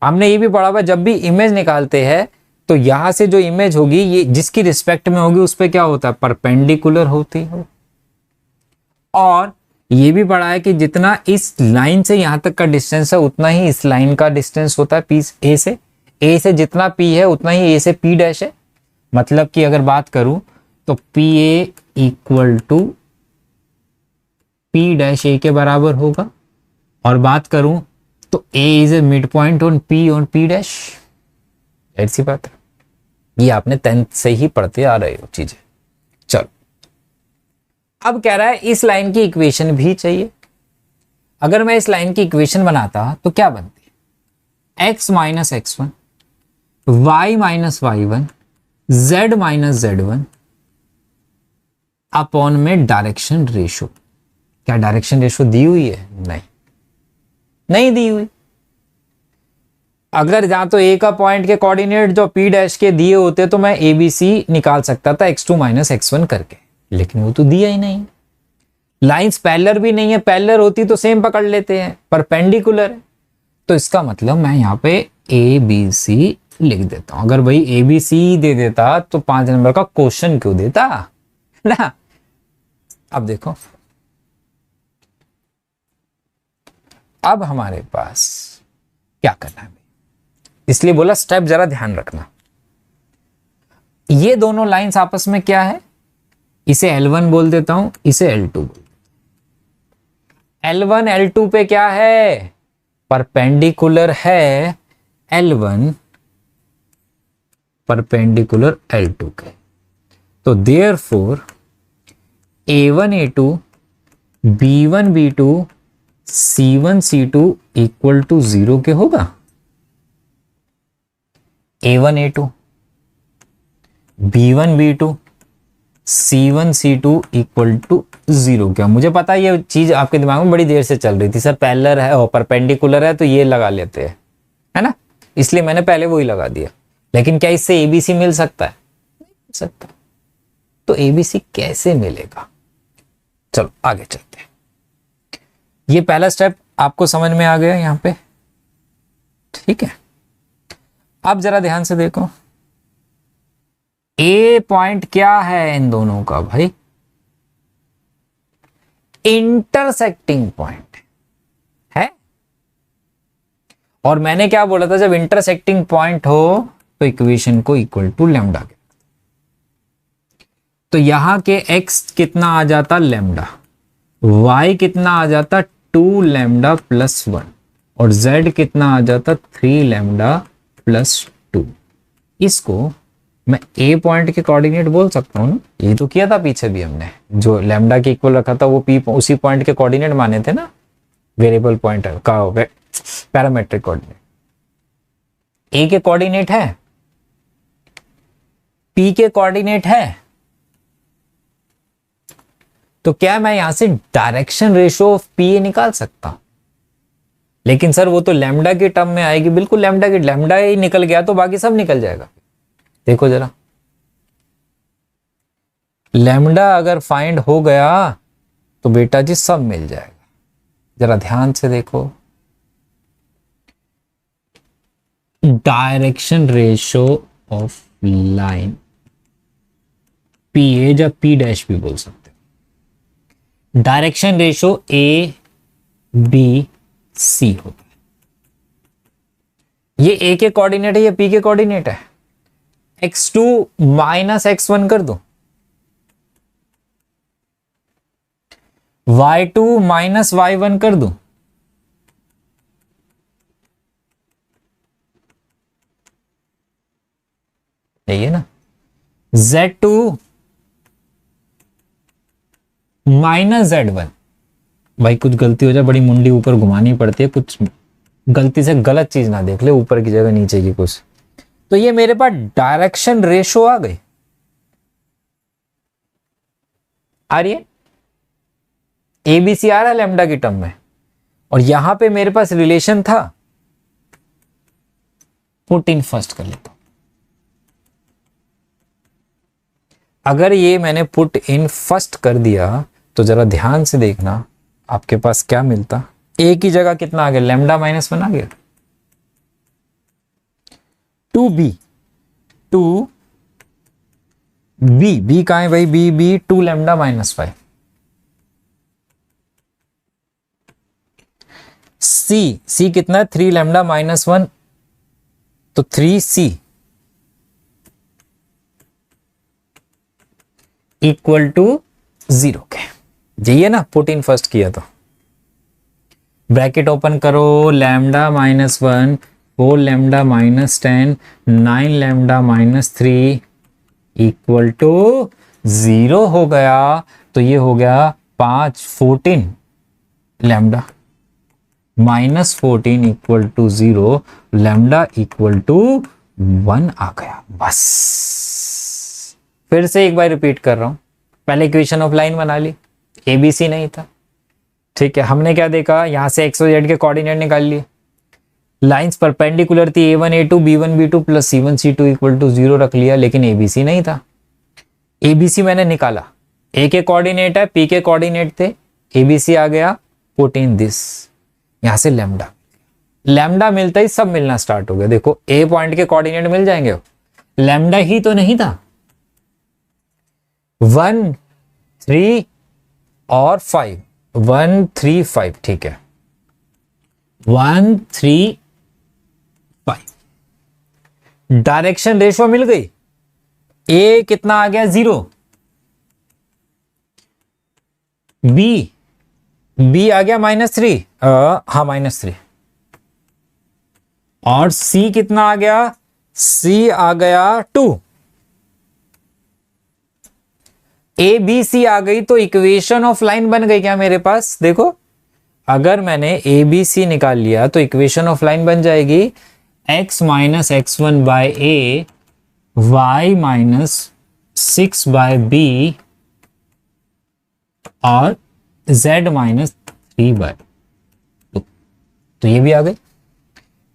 हमने ये भी पढ़ा हुआ, जब भी इमेज निकालते हैं तो यहां से जो इमेज होगी ये जिसकी रिस्पेक्ट में होगी उस पे क्या होता है, परपेंडिकुलर होती है। और ये भी पढ़ा है कि जितना इस लाइन से यहां तक का डिस्टेंस है उतना ही इस लाइन का डिस्टेंस होता है पी ए से। ए से जितना पी है उतना ही ए से पी डैश है। मतलब कि अगर बात करूं तो P A equal to P dash A के बराबर होगा। और बात करूं तो A is A mid point on P dash. ऐसी बात है, ये आपने 10th से ही पढ़ते आ रहे हो चीजें। चलो, अब कह रहा है इस लाइन की इक्वेशन भी चाहिए। अगर मैं इस लाइन की इक्वेशन बनाता तो क्या बनती, x minus x1 y minus y1 z minus z1 upon में डायरेक्शन रेशो। क्या डायरेक्शन रेशो दी हुई है? नहीं दी हुई। अगर जहां तो ए का पॉइंट के कोऑर्डिनेट जो पी डैश के दिए होते तो मैं ए बी सी निकाल सकता था x2 माइनस x1 करके, लेकिन वो तो दिया ही नहीं। लाइंस पैरेलल भी नहीं है, पैरेलल होती तो सेम पकड़ लेते हैं, परपेंडिकुलर है। तो इसका मतलब मैं यहाँ पे ए बी सी लिख देता हूं। अगर भाई ए बी सी दे देता तो 5 नंबर का क्वेश्चन क्यों देता ना। अब देखो, अब हमारे पास क्या करना है, इसलिए बोला स्टेप जरा ध्यान रखना। ये दोनों लाइंस आपस में क्या है, इसे L1 बोल देता हूं, इसे L2 बोल। L1 L2 पे क्या है, परपेंडिकुलर है। L1 परपेंडिकुलर L2 के। तो therefore A1 A2 B1 B2 C1 C2 equal to 0 के होगा। A1 A2 B1 B2 C1 C2 equal to 0 क्या? मुझे पता है ये चीज आपके दिमाग में बड़ी देर से चल रही थी, सर पैरेलल है और परपेंडिकुलर है तो ये लगा लेते हैं, है ना, इसलिए मैंने पहले वही लगा दिया। लेकिन क्या इससे एबीसी मिल सकता है? नहीं मिल सकता। तो एबीसी कैसे मिलेगा? चलो आगे चलते हैं। ये पहला स्टेप आपको समझ में आ गया यहां पे, ठीक है। अब जरा ध्यान से देखो, ए पॉइंट क्या है इन दोनों का भाई, इंटरसेक्टिंग पॉइंट है। और मैंने क्या बोला था, जब इंटरसेक्टिंग पॉइंट हो तो इक्वेशन को इक्वल टू लैम्डा के। तो यहां के x कितना आ जाता, लैम्डा, y कितना आ जाता 2 लैम्डा प्लस 1 और z कितना आ जाता 3 लैम्डा प्लस 2। इसको मैं a पॉइंट के कोऑर्डिनेट बोल सकता हूं ना, ये तो किया था पीछे भी हमने, जो लैम्डा के इक्वल रखा था वो p उसी पॉइंट के कोऑर्डिनेट माने थे ना, वेरिएबल पॉइंट का पैरामेट्रिक कोऑर्डिनेट। a के कोऑर्डिनेट है, p के कोऑर्डिनेट है, तो क्या मैं यहां से direction ratio of P A निकाल सकता हूं? लेकिन सर वो तो लैम्डा के टर्म में आएगी। बिल्कुल लैम्डा ही निकल गया तो बाकी सब निकल जाएगा। देखो जरा, लैम्डा अगर फाइंड हो गया तो बेटा जी सब मिल जाएगा। जरा ध्यान से देखो, direction ratio of line P A या पी डैश भी बोल सकते हो। Direction ratio A B C होता है। ये ए के कोऑर्डिनेट है, ये पी के कोऑर्डिनेट है। x2 माइनस x1 कर दो, y2 माइनस y1 कर दो, यही है ना, z2 माइनस z1। भाई कुछ गलती हो जाए बड़ी मुंडी ऊपर घुमानी पड़ती है, कुछ गलती से गलत चीज ना देख ले, ऊपर की जगह नीचे की कुछ। तो ये मेरे पास डायरेक्शन रेशो आ गई, आ रही है, एबीसी आ रहा है लैम्डा की टर्म में। और यहां पे मेरे पास रिलेशन था पुट इन फर्स्ट कर लेता हूं। अगर ये मैंने पुट इन फर्स्ट कर दिया तो जरा ध्यान से देखना आपके पास क्या मिलता। ए की जगह कितना आ गया, लैम्डा -1 आ गया। Two B, two B, B कहां है भाई, B B 2 lambda -5। C, C कितना है 3 लैम्डा -1, तो 3c इक्वल टू 0 के। यही है ना, पुट इन फर्स्ट किया तो ब्रैकेट ओपन करो, lambda -1 4 lambda -10 9 lambda -3 equal to 0 हो गया। तो ये हो गया 14 lambda -14 equal to 0, lambda equal to 1 आ गया। बस फिर से एक बार रिपीट कर रहा हूं, पहले इक्वेशन ऑफ लाइन बना ली, एबीसी नहीं था, ठीक है। हमने क्या देखा, यहां से एक्स और जेड के कोऑर्डिनेट निकाल लिए, लाइंस परपेंडिकुलर थी a1 a2 b1 b2 plus c1 c2 equal to 0 रख लिया, लेकिन एबीसी नहीं था। एबीसी मैंने निकाला, ए के कोऑर्डिनेट है, पी के कोऑर्डिनेट थे, एबीसी आ गया, पुट इन दिस, यहां से लैम्डा, लैम्डा मिलता ही सब मिलना स्टार्ट हो गया। देखो ए पॉइंट के कोऑर्डिनेट मिल जाएंगे, लैम्डा ही तो नहीं था, 1 3 और 5, 1 3 5, ठीक है, 1 3 5। डायरेक्शन रेशो मिल गई, ए कितना आ गया 0, बी आ गया -3, हाँ -3, और सी कितना आ गया, सी आ गया 2, ए बी सी आ गई, तो इक्वेशन ऑफ लाइन बन गई क्या मेरे पास। देखो अगर मैंने ए बी सी निकाल लिया तो इक्वेशन ऑफ लाइन बन जाएगी x - x1 by A, y -6 bye B और z -3 बाय 2। तो ये भी आ गई,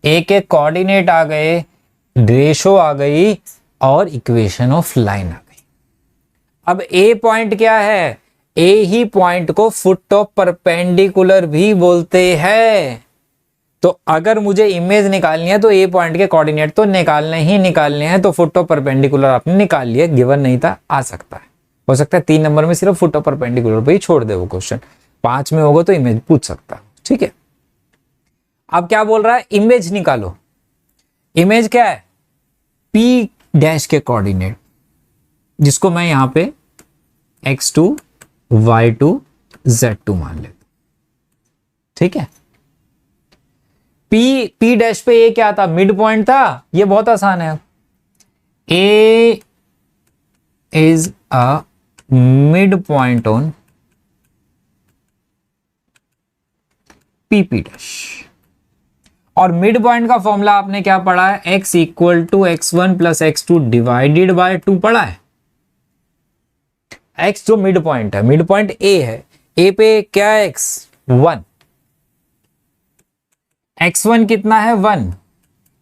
ए के कोऑर्डिनेट आ गए, रेशो आ गई और इक्वेशन ऑफ लाइन आ गई। अब ए पॉइंट क्या है, ए ही पॉइंट को फुट ऑफ परपेंडिकुलर भी बोलते हैं। तो अगर मुझे इमेज निकालनी है तो ए पॉइंट के कोऑर्डिनेट तो निकालने हैं, तो फुट ऑफ परपेंडिकुलर आपने निकाल लिया, गिवन नहीं था, आ सकता है, हो सकता है 3 नंबर में सिर्फ फुट ऑफ परपेंडिकुलर पे ही छोड़ दे वो क्वेश्चन, 5 में होगा तो इमेज पूछ सकता है, ठीक है। अब क्या बोल रहा है, इमेज निकालो। इमेज क्या है, पी डैश के कोऑर्डिनेट, जिसको मैं यहां पे x2 y2 z2 मान लेता, ठीक है। पी डैश पे ए क्या था, मिड पॉइंट था, ये बहुत आसान है। A is a mid point on P dash, और मिड पॉइंट का फॉर्मूला आपने क्या पढ़ा है, x equal to x1 plus x2 divided by 2 पढ़ा है। x जो मिड पॉइंट है, मिड पॉइंट a है, a पे क्या है x 1, x1 कितना है 1,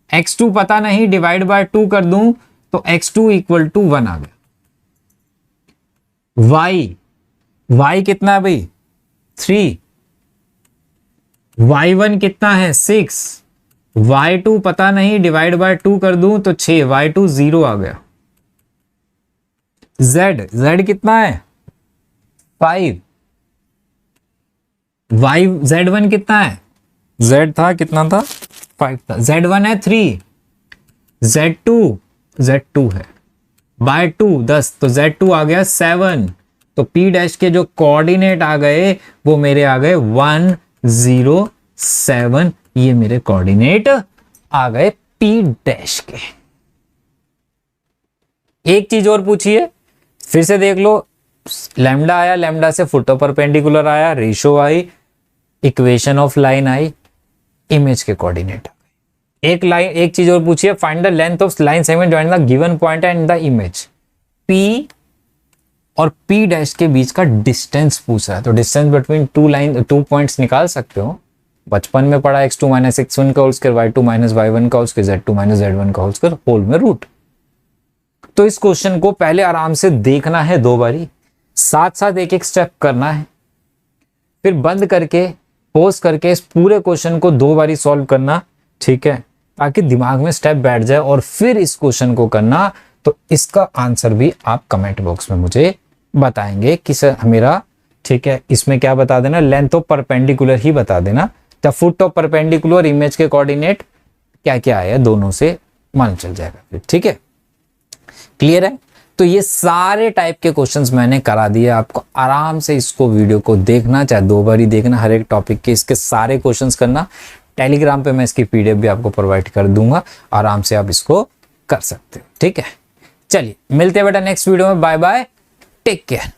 x2 पता नहीं, डिवाइड बाय 2 कर दूं तो x2 इक्वल टू 1 आ गया। y कितना है भाई 3, y1 कितना है 6, y2 पता नहीं, डिवाइड बाय 2 कर दूं तो 6, y2 0 आ गया। z कितना है 5, z1 कितना है, z था कितना था 5 था, z1 है 3, z2 है बाय 2 10, तो z2 आ गया 7। तो p डैश के जो कोऑर्डिनेट आ गए वो मेरे आ गए 1 0 7, ये मेरे कोऑर्डिनेट आ गए p डैश के। एक चीज और पूछिए, फिर से देख लो, लैम्डा आया, लैम्डा से फुट ऑफ परपेंडिकुलर आया, ratio I, equation of line I, image के कोऑर्डिनेट आ गए। एक चीज और पूछिए, find the length of line segment joining the given point and the image. P और पी डैश के बीच का डिस्टेंस पूछ रहा है, तो डिस्टेंस बिटवीन टू पॉइंट्स निकाल सकते हो, बचपन में पढ़ा x2 माइनस x1 का whole square, y2 minus y1 का whole square, z2 minus z1 का होल स्क्वायर होल में रूट। तो इस क्वेश्चन को पहले आराम से देखना है 2 बारी, साथ साथ एक एक स्टेप करना है, फिर बंद करके पॉज करके इस पूरे क्वेश्चन को 2 बारी सॉल्व करना, ठीक है, ताकि दिमाग में स्टेप बैठ जाए और फिर इस क्वेश्चन को करना। तो इसका आंसर भी आप कमेंट बॉक्स में मुझे बताएंगे कि सर मेरा, ठीक है, इसमें क्या बता देना, लेंथ ऑफ परपेंडिकुलर ही बता देना, the foot of perpendicular, image के कोऑर्डिनेट क्या क्या आया दोनों से मालूम चल जाएगा फिर, ठीक है, क्लियर है। तो ये सारे टाइप के क्वेश्चंस मैंने करा दिए आपको, आराम से इसको वीडियो को देखना, चाहे 2 बार ही देखना, हर एक टॉपिक के इसके सारे क्वेश्चंस करना। टेलीग्राम पे मैं इसकी पीडीएफ भी आपको प्रोवाइड कर दूंगा, आराम से आप इसको कर सकते हो, ठीक है। चलिए मिलते हैं बेटा नेक्स्ट वीडियो में, बाय बाय, टेक केयर।